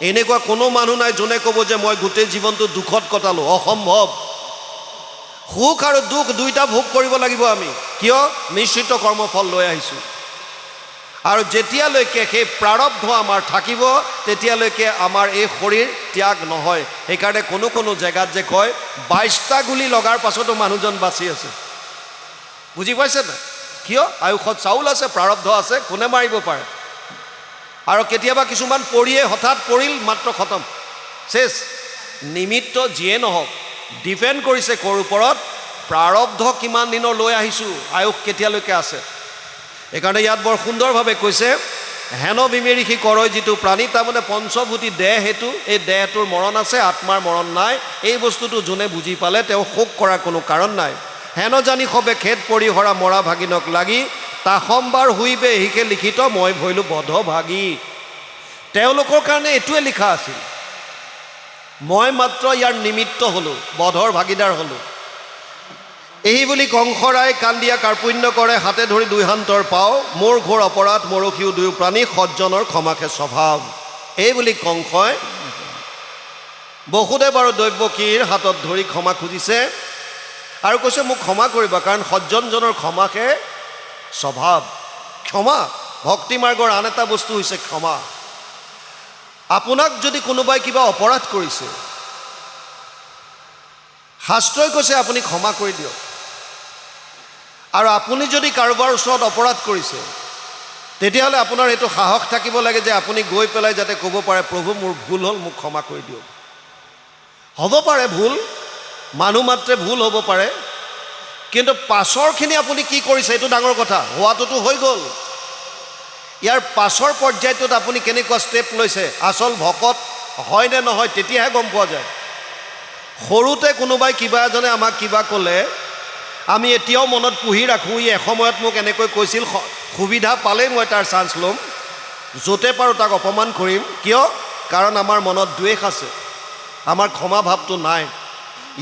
এনেকুৱা কোনো মানুহ নাই যোনে ক'ব যে মই গোটেই জীৱনটো দুখত কটালোঁ অসম্ভৱ সুখ আৰু দুখ দুইটা ভোগ কৰিব লাগিব আমি কিয় মিশ্ৰিত কৰ্মফল লৈ আহিছোঁ আৰু যেতিয়ালৈকে সেই প্ৰাৰব্ধ আমাৰ থাকিব তেতিয়ালৈকে আমাৰ এই শৰীৰ ত্যাগ নহয় সেইকাৰণে কোনো জেগাত যে কয় 22টা গুলি লগাৰ পাছতো মানুহজন বাচি আছে বুজি পাইছে না কিয় আয়ুষত চাউল আছে প্ৰাৰব্ধ আছে কোনে মাৰিব পাৰে আৰু কেতিয়াবা কিছুমান পৰিয়ে হঠাৎ পৰিল মাত্ৰ খতম শেষ নিমিত্ত যিয়ে নহওক ডিপেণ্ড কৰিছে ক'ৰ ওপৰত প্ৰাৰব্ধ কিমান দিনৰ লৈ আহিছোঁ আয়ুষ কেতিয়ালৈকে আছে এইকাৰণে ইয়াত বৰ সুন্দৰভাৱে কৈছে হেন বিমেৰিষি কৰয় যিটো প্ৰাণী তাৰমানে পঞ্চভূতি দেহ হেতু এই দেহটোৰ মৰণ আছে আত্মাৰ মৰণ নাই এই বস্তুটো যোনে বুজি পালে তেওঁ শোক কৰাৰ কোনো কাৰণ নাই হেন জানি সবে খেদ পৰিহৰা মৰা ভাগিনক লাগি তাসম্বাৰ হুইবে হিকে লিখিত মই ভৈলো বধ ভাগী তেওঁলোকৰ কাৰণে এইটোৱে লিখা আছিল মই মাত্ৰ ইয়াৰ নিমিত্ত হ'লোঁ বধৰ ভাগিদাৰ হ'লোঁ এই বুলি কংসৰাই কান্দিয়া কাৰ্পুণ্য কৰে হাতে ধৰি দুই হান্তৰ পাওঁ মোৰ ঘোৰ অপৰাধ মৰখীও দুয়ো প্ৰাণী সজ্জনৰ ক্ষমাকে স্বভাৱ এই বুলি কংসই বসুদেৱ আৰু দৈৱকীৰ হাতত ধৰি ক্ষমা খুজিছে আৰু কৈছে মোক ক্ষমা কৰিবা কাৰণ সজ্জনজনৰ ক্ষমাকে স্বভাৱ ক্ষমা ভক্তি মাৰ্গৰ আন এটা বস্তু হৈছে ক্ষমা আপোনাক যদি কোনোবাই কিবা অপৰাধ কৰিছে শাস্ত্ৰই কৈছে আপুনি ক্ষমা কৰি দিয়ক আৰু আপুনি যদি কাৰোবাৰ ওচৰত অপৰাধ কৰিছে তেতিয়াহ'লে আপোনাৰ এইটো সাহস থাকিব লাগে যে আপুনি গৈ পেলাই যাতে ক'ব পাৰে প্ৰভু মোৰ ভুল হ'ল মোক ক্ষমা কৰি দিয়ক হ'ব পাৰে ভুল মানুহ মাত্ৰে ভুল হ'ব পাৰে কিন্তু পাছৰখিনি আপুনি কি কৰিছে এইটো ডাঙৰ কথা হোৱাটোতো হৈ গ'ল ইয়াৰ পাছৰ পৰ্যায়টোত আপুনি কেনেকুৱা ষ্টেপ লৈছে আচল ভকত হয় নে নহয় তেতিয়াহে গম পোৱা যায় সৰুতে কোনোবাই কিবা এজনে আমাক কিবা ক'লে আমি এতিয়াও মনত পুহি ৰাখোঁ ই এসময়ত মোক এনেকৈ কৈছিল সুবিধা পালেই মই তাৰ চান্স ল'ম য'তে পাৰোঁ তাক অপমান কৰিম কিয় কাৰণ আমাৰ মনত দ্বেষ আছে আমাৰ ক্ষমা ভাৱটো নাই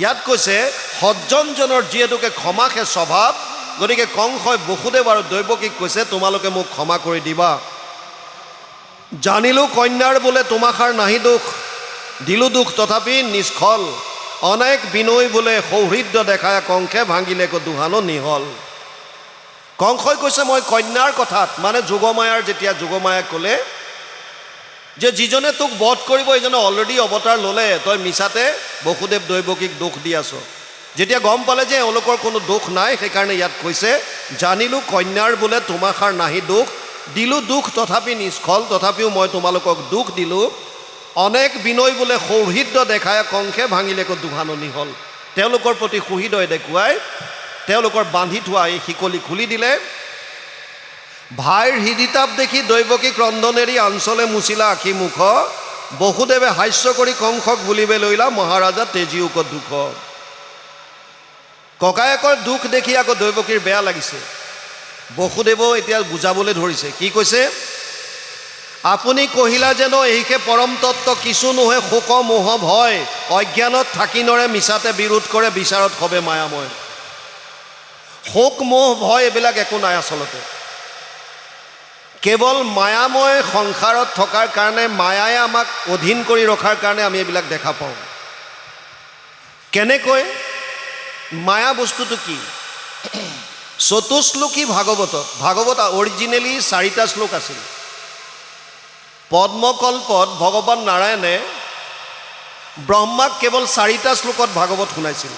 ইয়াত কৈছে সজ্জনজনৰ যিহেতুকে ক্ষমাকে স্বভাৱ গতিকে কংসই বসুদেৱ আৰু দৈৱকীক কৈছে তোমালোকে মোক ক্ষমা কৰি দিবা জানিলোঁ কন্যাৰ বোলে তোমাষাৰ নাহি দুখ দিলোঁ দুখ তথাপি নিষ্ফল অনেক বিনয় বোলে সৌহৃদ্য দেখায় কংসে ভাঙিলে দুহানো নিহল কংসই কৈছে মই কন্যাৰ কথাত মানে যোগমায়াৰ যেতিয়া যোগমায়াক ক'লে যে যিজনে তোক বধ কৰিব এইজনে অলৰেডি অৱতাৰ ল'লে তই মিছাতে বসুদেৱ দৈৱকীক দোষ দি আছ যেতিয়া গম পালে যে এওঁলোকৰ কোনো দোষ নাই সেইকাৰণে ইয়াত কৈছে জানিলোঁ কন্যাৰ বোলে তোমাষাৰ নাহি দুখ দিলোঁ দুখ তথাপি নিষ্ফল তথাপিও মই তোমালোকক দুখ দিলোঁ অনেক বিনয় বোলে সৌহৃদ্য দেখায় কংসে ভাঙিলেকো দুহাননি হ'ল তেওঁলোকৰ প্ৰতি সুহৃদয় দেখুৱাই তেওঁলোকৰ বান্ধি থোৱা এই শিকলি খুলি দিলে ভাইৰ হৃদিতাপ দেখি দৈৱকী ক্ৰন্দনেৰি অঞ্চলে মুচিলা আখি মুখ বসুদেৱে হাস্য কৰি কংসক বুলিবে লৈলা মহাৰাজা তেজীউক দুখ ককায়েকৰ দুখ দেখি আকৌ দৈৱকীৰ বেয়া লাগিছে বসুদেৱো এতিয়া বুজাবলৈ ধৰিছে কি কৈছে আপুনি কহিলা যেন এইকে পৰম তত্ত্ব কিছু নোহে শোক মোহ ভয় অজ্ঞানত থাকি নৰে মিছাতে বিৰোধ কৰে বিচাৰত সবে মায়াময় শোক মোহ ভয় এইবিলাক একো নাই আচলতে কেৱল মায়াময় সংসাৰত থকাৰ কাৰণে মায়াই আমাক অধীন কৰি ৰখাৰ কাৰণে আমি এইবিলাক দেখা পাওঁ কেনেকৈ মায়া বস্তুটো কি চতুশ্লোকী ভাগৱত অৰিজিনেলি 4টা শ্লোক আছিল পদ্মকল্পত ভগৱান নাৰায়ণে ব্ৰহ্মাক কেৱল 4টা শ্লোকত ভাগৱত শুনাইছিল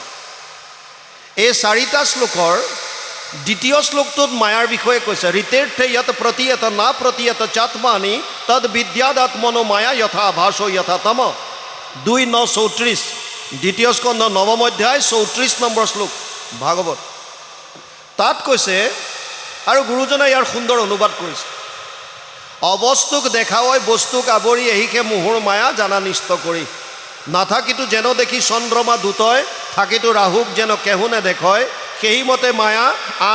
এই 4টা শ্লোকৰ দ্বিতীয় শ্লোকটোত মায়াৰ বিষয়ে কৈছে ঋতেৰ্থে যত প্ৰতীয়ত না প্ৰতীয়ত চাত্মানি তদ বিদ্যাদাত্মনো মায়া যথা আভাস যথা তম 2:9-34 দ্বিতীয় স্কন্ধ 9ম অধ্যায় 34 নম্বৰ শ্লোক ভাগৱত তাত কৈছে আৰু গুৰুজনে ইয়াৰ সুন্দৰ অনুবাদ কৰিছে অবস্তুক দেখাওয়াই বস্তুক আবৰি এহিকে মোহৰ মায়া জানা নিষ্ট কৰি নাথাকিতো যেন দেখি চন্দ্ৰমা দূতই থাকিতো ৰাহুক যেন কেহুনে দেখয় সেইমতে মায়া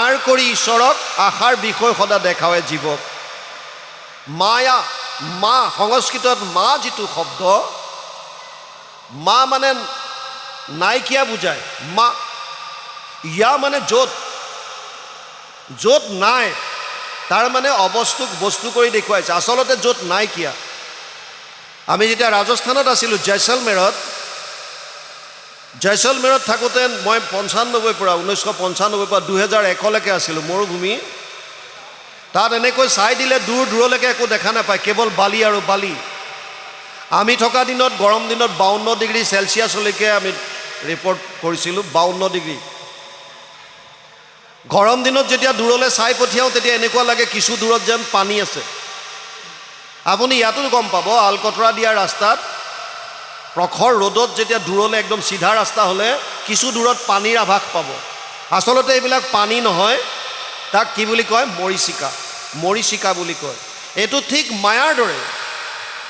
আঁৰ কৰি ঈশ্বৰক আশাৰ বিষয় সদা দেখাৱে জীৱক মায়া মা সংস্কৃতত মা যিটো শব্দ মা মানে নাইকিয়া বুজায় মা ইয়া মানে য'ত য'ত নাই তাৰ মানে অবস্তুক বস্তু কৰি দেখুৱাইছে আচলতে য'ত নাইকিয়া আমি যেতিয়া ৰাজস্থানত আছিলোঁ জয়ছলমেৰত থাকোঁতে মই 1995 পৰা 2001লৈকে আছিলোঁ মৰুভূমি তাত এনেকৈ চাই দিলে দূৰ দূৰলৈকে একো দেখা নাপায় কেৱল বালি আৰু বালি আমি থকা দিনত গৰম দিনত 52 ডিগ্ৰী চেলচিয়াছলৈকে আমি ৰিপৰ্ট কৰিছিলোঁ 52 ডিগ্ৰী গৰম দিনত যেতিয়া দূৰলৈ চাই পঠিয়াওঁ তেতিয়া এনেকুৱা লাগে কিছু দূৰত যেন পানী আছে আপুনি ইয়াতো গম পাব আলকটৰা দিয়া ৰাস্তাত প্ৰখৰ ৰ'দত যেতিয়া দূৰলৈ একদম চিধা ৰাস্তা হ'লে কিছু দূৰত পানীৰ আভাস পাব আচলতে এইবিলাক পানী নহয় তাক কি বুলি কয় মৰিচিকা বুলি কয় এইটো ঠিক মায়াৰ দৰে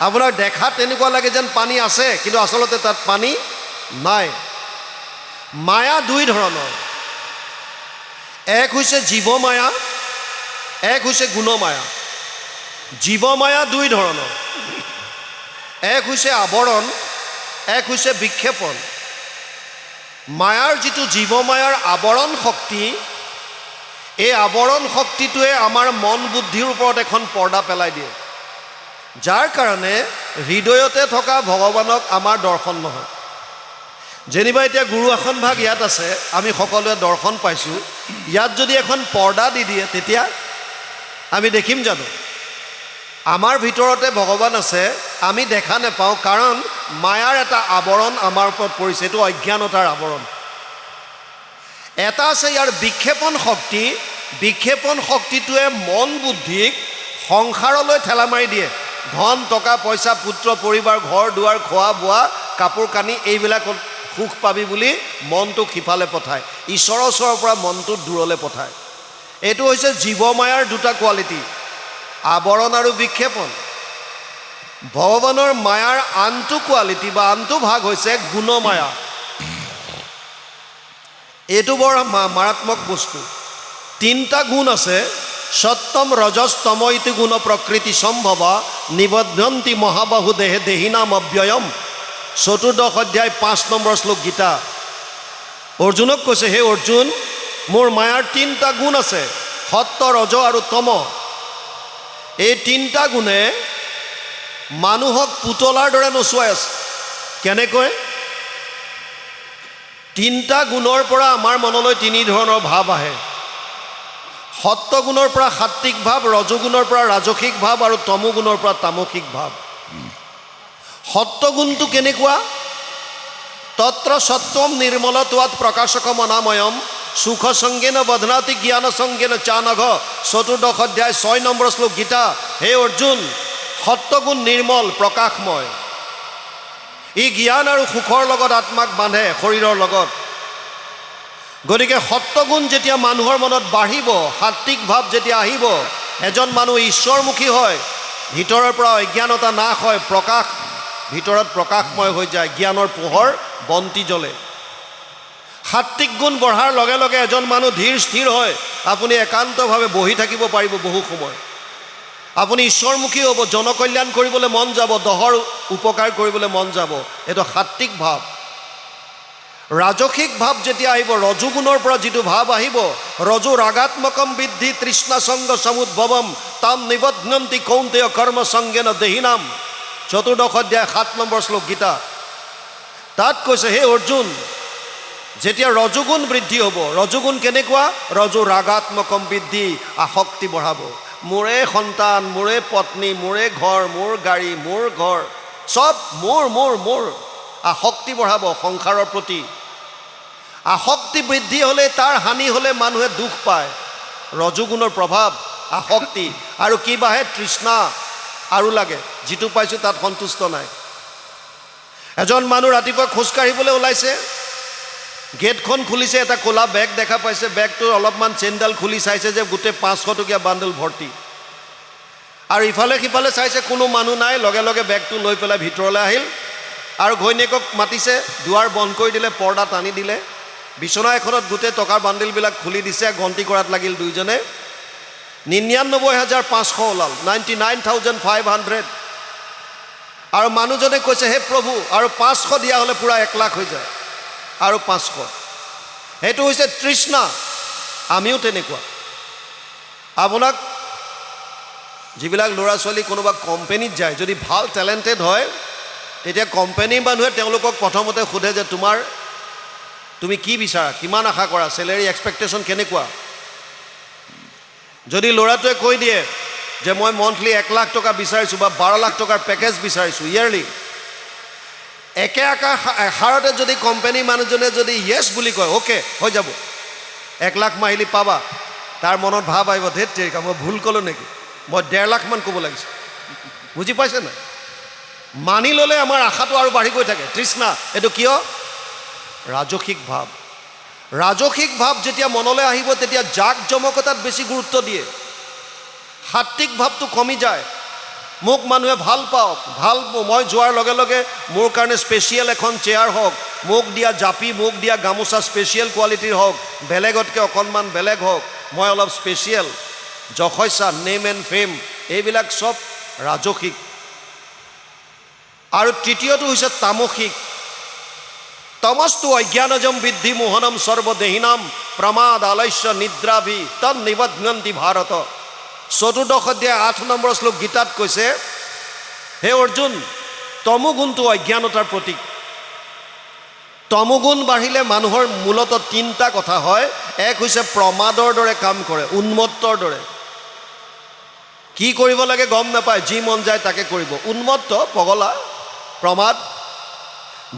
আপোনাৰ দেখাত এনেকুৱা লাগে যেন পানী আছে কিন্তু আচলতে তাত পানী নাই মায়া দুই ধৰণৰ এক হৈছে জীৱমায়া এক হৈছে গুণমায়া জীৱমায়া দুই ধৰণৰ এক হৈছে আৱৰণ এক হৈছে বিক্ষেপণ মায়াৰ যিটো জীৱমায়াৰ আৱৰণ শক্তি এই আৱৰণ শক্তিটোৱে আমাৰ মন বুদ্ধিৰ ওপৰত এখন পৰ্দা পেলাই দিয়ে যাৰ কাৰণে হৃদয়তে থকা ভগৱানক আমাৰ দৰ্শন নহয় যেনিবা এতিয়া গুৰু আসন ভাগ ইয়াত আছে আমি সকলোৱে দৰ্শন পাইছোঁ ইয়াত যদি এখন পৰ্দা দি দিয়ে তেতিয়া আমি দেখিম জানো আমাৰ ভিতৰতে ভগৱান আছে আমি দেখা নাপাওঁ কাৰণ মায়াৰ এটা আৱৰণ আমাৰ ওপৰত পৰিছে এইটো অজ্ঞানতাৰ আৱৰণ এটা আছে ইয়াৰ বিক্ষেপণ শক্তিটোৱে মন বুদ্ধিক সংসাৰলৈ ঠেলা মাৰি দিয়ে ধন টকা পইচা পুত্ৰ পৰিবাৰ ঘৰ দুৱাৰ খোৱা বোৱা কাপোৰ কানি এইবিলাকত সুখ পাবি বুলি মনটোক সিফালে পঠায় ঈশ্বৰৰ ওচৰৰ পৰা মনটো দূৰলৈ পঠায় এইটো হৈছে জীৱমায়াৰ দুটা কোৱালিটি আৱৰণ আৰু বিক্ষেপণ ভগৱানৰ মায়াৰ আনটো কোৱালিটি বা আনটো ভাগ হৈছে গুণমায়া এইটো বৰ মাৰাত্মক বস্তু তিনিটা গুণ আছে সত্যম ৰজস তম ইতি গুণ প্ৰকৃতি সম্ভৱ নিবদ্ধন্তি মহাবাহু দেহে দেহিনাম অব্যয়ম 14 অধ্যায় 5 নম্বৰ শ্লোক গীতা অৰ্জুনক কৈছে হে অৰ্জুন মোৰ মায়াৰ তিনিটা গুণ আছে সত্য ৰজ আৰু তম এই তিনিটা গুণে মানুহক পুতলাৰ দৰে নচুৱাই আছে কেনেকৈ তিনিটা গুণৰ পৰা আমাৰ মনলৈ তিনি ধৰণৰ ভাৱ আহে সত্য গুণৰ পৰা সাত্বিক ভাৱ ৰজগুণৰ পৰা ৰাজসিক ভাৱ আৰু তমগুণৰ পৰা তামসিক ভাৱ সত্য গুণটো কেনেকুৱা তত্ৰ সত্যম নিৰ্মলত্বাৎ প্ৰকাশকম অনাময়ম সুখ সংগেন বধনাতি জ্ঞান সংগেন চানঘ 14 অধ্যায় 6 নম্বৰ শ্লোক গীতা হে অৰ্জুন সত্যগুণ নিৰ্মল প্ৰকাশময় ই জ্ঞান আৰু সুখৰ লগত আত্মাক বান্ধে শৰীৰৰ লগত গতিকে সত্যগুণ যেতিয়া মানুহৰ মনত বাঢ়িব সাত্বিক ভাৱ যেতিয়া আহিব এজন মানুহ ঈশ্বৰমুখী হয় ভিতৰৰ পৰা অজ্ঞানতা নাশ হয় প্ৰকাশ ভিতৰত প্ৰকাশময় হৈ যায় জ্ঞানৰ পোহৰ বন্তি জ্বলে সাত্বিক গুণ বঢ়াৰ লগে লগে এজন মানুহ ধীৰ স্থিৰ হয় আপুনি একান্তভাৱে বহি থাকিব পাৰিব বহু সময় আপুনি ঈশ্বৰমুখী হ'ব জনকল্যাণ কৰিবলৈ মন যাব দহৰ উপকাৰ কৰিবলৈ মন যাব এইটো সাত্বিক ভাৱ ৰাজসিক ভাৱ যেতিয়া আহিব ৰজগুণৰ পৰা যিটো ভাৱ আহিব ৰজু ৰাগাত্মকম বৃদ্ধি তৃষ্ণা সংগ সমুদ্ভৱম তাম নিবধ্নন্তি কৌন্তেয় কৰ্ম সংগেন দেহিনাম 14 অধ্যায় 7 নম্বৰ শ্লোক গীতা তাত কৈছে হে অৰ্জুন যেতিয়া ৰজগুণ বৃদ্ধি হ'ব ৰজগুণ কেনেকুৱা ৰজু ৰাগাত্মকম বৃদ্ধি আসক্তি বঢ়াব মোৰে সন্তান মোৰে পত্নী মোৰে ঘৰ মোৰ গাড়ী মোৰ ঘৰ সব মোৰ আসক্তি বঢ়াব সংসাৰৰ প্ৰতি আসক্তি বৃদ্ধি হ'লে তাৰ হানি হ'লে মানুহে দুখ পায় ৰজগুণৰ প্ৰভাৱ আসক্তি আৰু কি বাহে তৃষ্ণা আৰু লাগে যিটো পাইছোঁ তাত সন্তুষ্ট নাই এজন মানুহ ৰাতিপুৱা খোজ কাঢ়িবলৈ ওলাইছে গেটখন খুলিছে এটা ক'লা বেগ দেখা পাইছে বেগটোৰ অলপমান চেইনডাল খুলি চাইছে যে গোটেই 500 টকীয়া বাণ্ডেল ভৰ্তি আৰু ইফালে সিফালে চাইছে কোনো মানুহ নাই, লগে লগে বেগটো লৈ পেলাই ভিতৰলৈ আহিল আৰু ঘৈণীয়েকক মাতিছে, দুৱাৰ বন্ধ কৰি দিলে, পৰ্দা টানি দিলে, বিচনা এখনত গোটেই টকাৰ বান্দিলবিলাক খুলি দিছে, গন্তি কৰাত লাগিল দুইজনে। 99,500 ওলাল, 99,500। আৰু মানুহজনে কৈছে, হে প্ৰভু, আৰু 500 দিয়া হ'লে পূৰা 1 লাখ হৈ যায়, আৰু 500। সেইটো হৈছে তৃষ্ণা। আমিও তেনেকুৱা। আপোনাক যিবিলাক ল'ৰা ছোৱালী কোনোবা কোম্পেনীত যায়, যদি ভাল টেলেণ্টেড হয়, তেতিয়া কোম্পানীৰ মানুহে তেওঁলোকক প্ৰথমতে সোধে যে তুমি কি বিচাৰা, কিমান আশা কৰা, চেলেৰী এক্সপেক্টেশ্যন কেনেকুৱা। যদি ল'ৰাটোৱে কৈ দিয়ে যে মই মন্থলি 1 লাখ টকা বিচাৰিছোঁ বা 12 লাখ টকাৰ পেকেজ বিচাৰিছোঁ ইয়াৰলি, একে এষাৰতে যদি কোম্পানীৰ মানুহজনে যদি য়েছ বুলি কয়, অ'কে হৈ যাব, 1 লাখ মাহিলী পাবা, তাৰ মনত ভাৱ আহিব, ধেত তেৰিকা মই ভুল ক'লোঁ নেকি, মই 1.5 লাখ মান ক'ব লাগিছে। বুজি পাইছে নাই? মানি ল'লে আমাৰ আশাটো আৰু বাঢ়ি গৈ থাকে। তৃষ্ণা। এইটো কিয়? ৰাজসিক ভাৱ। ৰাজসিক ভাৱ যেতিয়া মনলৈ আহিব, তেতিয়া জাক জমকতাত বেছি গুৰুত্ব দিয়ে, সাত্বিক ভাৱটো কমি যায়। মোক মানুহে ভাল পাওক, মই যোৱাৰ লগে লগে মোৰ কাৰণে স্পেচিয়েল এখন চেয়াৰ হওক, মোক দিয়া জাপি, মোক দিয়া গামোচা স্পেচিয়েল কোৱালিটিৰ হওক, বেলেগতকৈ অকণমান বেলেগ হওক, মই অলপ স্পেচিয়েল, যশস্যা, নেম এণ্ড ফেম, এইবিলাক চব ৰাজসিক। আৰু তৃতীয়টো হৈছে তামসিক। তমস্তু অজ্ঞানজম বিদ্ধি মোহনম সৰ্বদেহিনাম প্ৰমাদ আলস্য নিদ্ৰাভি তন নিবধ্নন্তি ভাৰত। 14 অধ্যায় 8 নম্বৰ শ্লোক গীতাত কৈছে, হে অৰ্জুন, তমোগুণটো অজ্ঞানতাৰ প্ৰতীক। তমোগুণ বাঢ়িলে মানুহৰ মূলত 3টা কথা হয়। এক হৈছে প্ৰমাদৰ দৰে কাম কৰে, উন্মত্তৰ দৰে, কি কৰিব লাগে গম নাপায়, যি মন যায় তাকে কৰিব, উন্মত্ত, পগলা, প্ৰমাদ।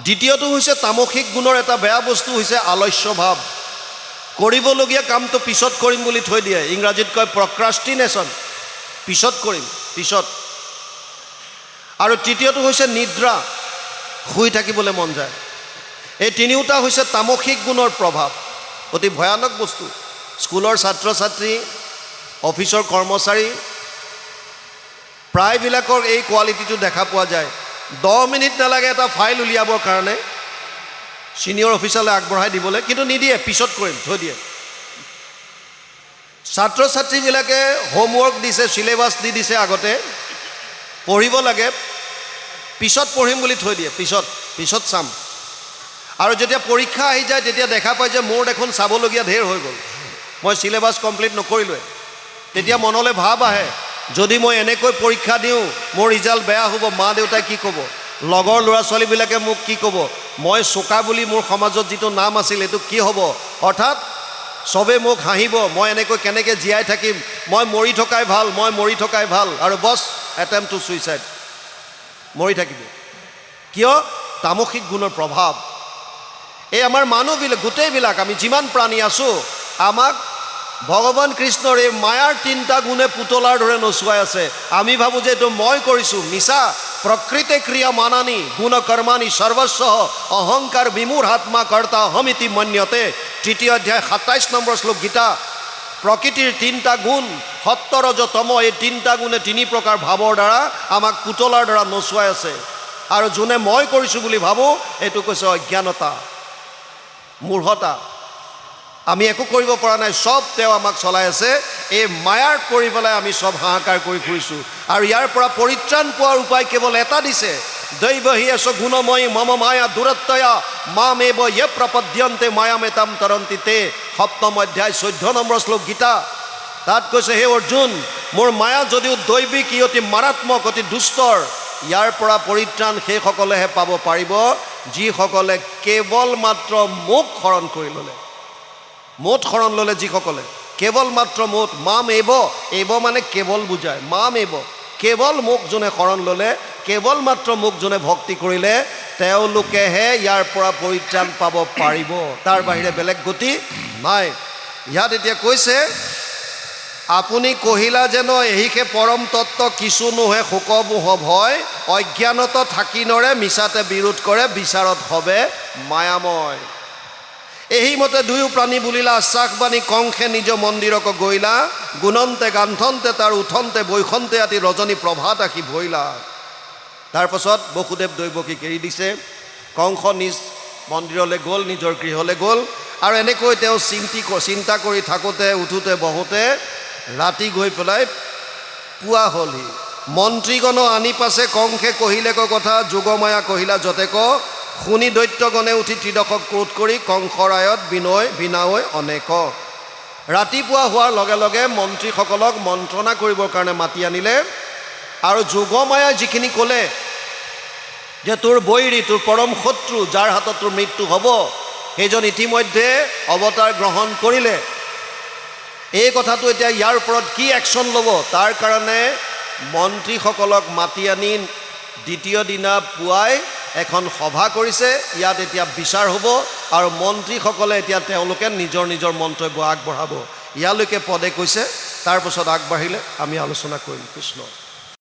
দ্বিতীয়টো হৈছে তামসিক গুণৰ এটা বেয়া বস্তু হৈছে আলস্য ভাৱ। কৰিবলগীয়া কামটো পিছত কৰিম বুলি থৈ দিয়ে, ইংৰাজীত কয় প্ৰক্ৰাষ্টিনেশ্যন, পিছত কৰিম, পিছত। আৰু তৃতীয়টো হৈছে নিদ্ৰা, শুই থাকিবলৈ মন যায়। এই তিনিওটা হৈছে তামসিক গুণৰ প্ৰভাৱ, অতি ভয়ানক বস্তু। স্কুলৰ ছাত্ৰ ছাত্ৰী, অফিচৰ কৰ্মচাৰী, প্ৰায়বিলাকৰ এই কোৱালিটিটো দেখা পোৱা যায়। 10 মিনিট নালাগে এটা ফাইল উলিয়াবৰ কাৰণে ছিনিয়ৰ অফিচাৰলৈ আগবঢ়াই দিবলৈ, কিন্তু নিদিয়ে, পিছত কৰিম, থৈ দিয়ে। ছাত্ৰ ছাত্ৰীবিলাকে হোমৱৰ্ক দিছে, চিলেবাছ দি দিছে, আগতে পঢ়িব লাগে, পিছত পঢ়িম বুলি থৈ দিয়ে, পিছত চাম। আৰু যেতিয়া পৰীক্ষা আহি যায়, তেতিয়া দেখা পায় যে মোৰ দেখোন চাবলগীয়া ঢেৰ হৈ গ'ল, মই চিলেবাছ কমপ্লিট নকৰিলোৱে। তেতিয়া মনলৈ ভাৱ আহে, যদি মই এনেকৈ পৰীক্ষা দিওঁ, মোৰ ৰিজাল্ট বেয়া হ'ব, মা দেউতাই কি ক'ব, লগৰ ল'ৰা ছোৱালীবিলাকে মোক কি ক'ব, মই চোকা বুলি মোৰ সমাজত যিটো নাম আছিল এইটো কি হ'ব, অৰ্থাৎ চবে মোক হাঁহিব, মই এনেকৈ কেনেকৈ জীয়াই থাকিম, মই মৰি থকাই ভাল, মই মৰি থকাই ভাল। আৰু বছ, এটেম্প টু ছুইচাইড, মৰি থাকিব। কিয়? তামসিক গুণৰ প্ৰভাৱ। এই আমাৰ মানুহবিলাক, গোটেইবিলাক আমি যিমান প্ৰাণী আছোঁ, আমাক ভগৱান কৃষ্ণৰ এই মায়াৰ 3টা গুণে পুতলাৰ দৰে নচুৱাই আছে। আমি ভাবোঁ যে এইটো মই কৰিছোঁ, মিছা। প্ৰকৃতে ক্ৰিয়া মানানি গুণ কৰ্মানি সৰ্বস্ব অহংকাৰ বিমূঢ় আত্মা কৰ্তা অহমিতি মন্যতে। 3 অধ্যায় 27 নম্বৰ শ্লোক গীতা। প্ৰকৃতিৰ 3টা গুণ, সত্য ৰজ তম, এই 3টা গুণে 3 প্ৰকাৰ ভাৱৰ দ্বাৰা আমাক পুতলাৰ দ্বাৰা নচুৱাই আছে। আৰু যোনে মই কৰিছোঁ বুলি ভাবোঁ, এইটো কৈছে অজ্ঞানতা, মূঢ়তা। আমি একো কৰিব পৰা নাই, চব তেওঁ আমাক চলাই আছে। এই মায়াৰ পৰি পেলাই আমি চব হাহাকাৰ কৰি ফুৰিছোঁ। আৰু ইয়াৰ পৰা পৰিত্ৰাণ পোৱাৰ উপায় কেৱল এটা দিছে, দৈৱহী এছ গুণময়ী মম মায়া দূৰত্বয়া মামেব য়ে প্ৰপদ্যন্তে মায়ামেতাম তৰন্তি তে। 7ম অধ্যায় 14 নম্বৰ শ্লোক গীতা। তাত কৈছে, হে অৰ্জুন, মোৰ মায়া যদিও দৈৱিক, ই অতি মাৰাত্মক, অতি দুষ্টৰ। ইয়াৰ পৰা পৰিত্ৰাণ সেইসকলেহে পাব পাৰিব যিসকলে কেৱল মাত্ৰ মোক শৰণ কৰি ল'লে। মোত শৰণ ল'লে যিসকলে, কেৱল মাত্ৰ মোত, মাম এব মানে কেৱল বুজায়, মাম এব, কেৱল মোক যোনে শৰণ ল'লে, কেৱল মাত্ৰ মোক যোনে ভক্তি কৰিলে, তেওঁলোকেহে ইয়াৰ পৰা পৰিত্ৰাণ পাব পাৰিব, তাৰ বাহিৰে বেলেগ গতি নাই। ইয়াত এতিয়া কৈছে, আপুনি কহিলা যেন এহিকে পৰম তত্ত্ব কিছু নোহে শোকমোহ ভয়, অজ্ঞানত থাকি নৰে মিছাতে বিৰোধ কৰে বিচাৰত হবে মায়াময়। এহিমতে দুয়ো প্ৰাণী বুলিলা আশ্বাসবাণী কংসে নিজ মন্দিৰক গৈলা গুণন্তে গান্থন্তে তাৰ উঠন্তে বৈখন্তে আতি ৰজনী প্ৰভাত আহি ভৈলা। তাৰপাছত বসুদেৱ দৈৱকীক এৰি দিছে। কংস নিজ মন্দিৰলৈ গ'ল, নিজৰ গৃহলৈ গ'ল আৰু এনেকৈ তেওঁ চিন্তা কৰি থাকোঁতে উঠোঁতে বহোঁতে ৰাতি গৈ পেলাই পুৱা হ'লহি। মন্ত্ৰীগণ আনি পাছে কংসে কহিলেক কথা যোগমায়া কহিলা যতেক শুনি দৈত্যগণে উঠি ত্ৰিদশক ক্ৰোধ কৰি কংসৰ আয়ত বিনাৱৈ অনেক। ৰাতিপুৱা হোৱাৰ লগে লগে মন্ত্ৰীসকলক মন্ত্ৰণা কৰিবৰ কাৰণে মাতি আনিলে আৰু যোগমায়াই যিখিনি ক'লে যে তোৰ বৈৰী, তোৰ পৰম শত্ৰু, যাৰ হাতত তোৰ মৃত্যু হ'ব, সেইজন ইতিমধ্যে অৱতাৰ গ্ৰহণ কৰিলে। এই কথাটো এতিয়া ইয়াৰ ওপৰত কি একশ্যন ল'ব, তাৰ কাৰণে মন্ত্ৰীসকলক মাতি আনি দ্বিতীয় দিনা পুৱাই এখন সভা কৰিছে। ইয়াত এতিয়া বিচাৰ হ'ব আৰু মন্ত্ৰীসকলে এতিয়া তেওঁলোকে নিজৰ নিজৰ মন্তব্য আগবঢ়াব। ইয়ালৈকে পদে কৈছে, তাৰপাছত আগবাঢ়িলে আমি আলোচনা কৰিম। কৃষ্ণ।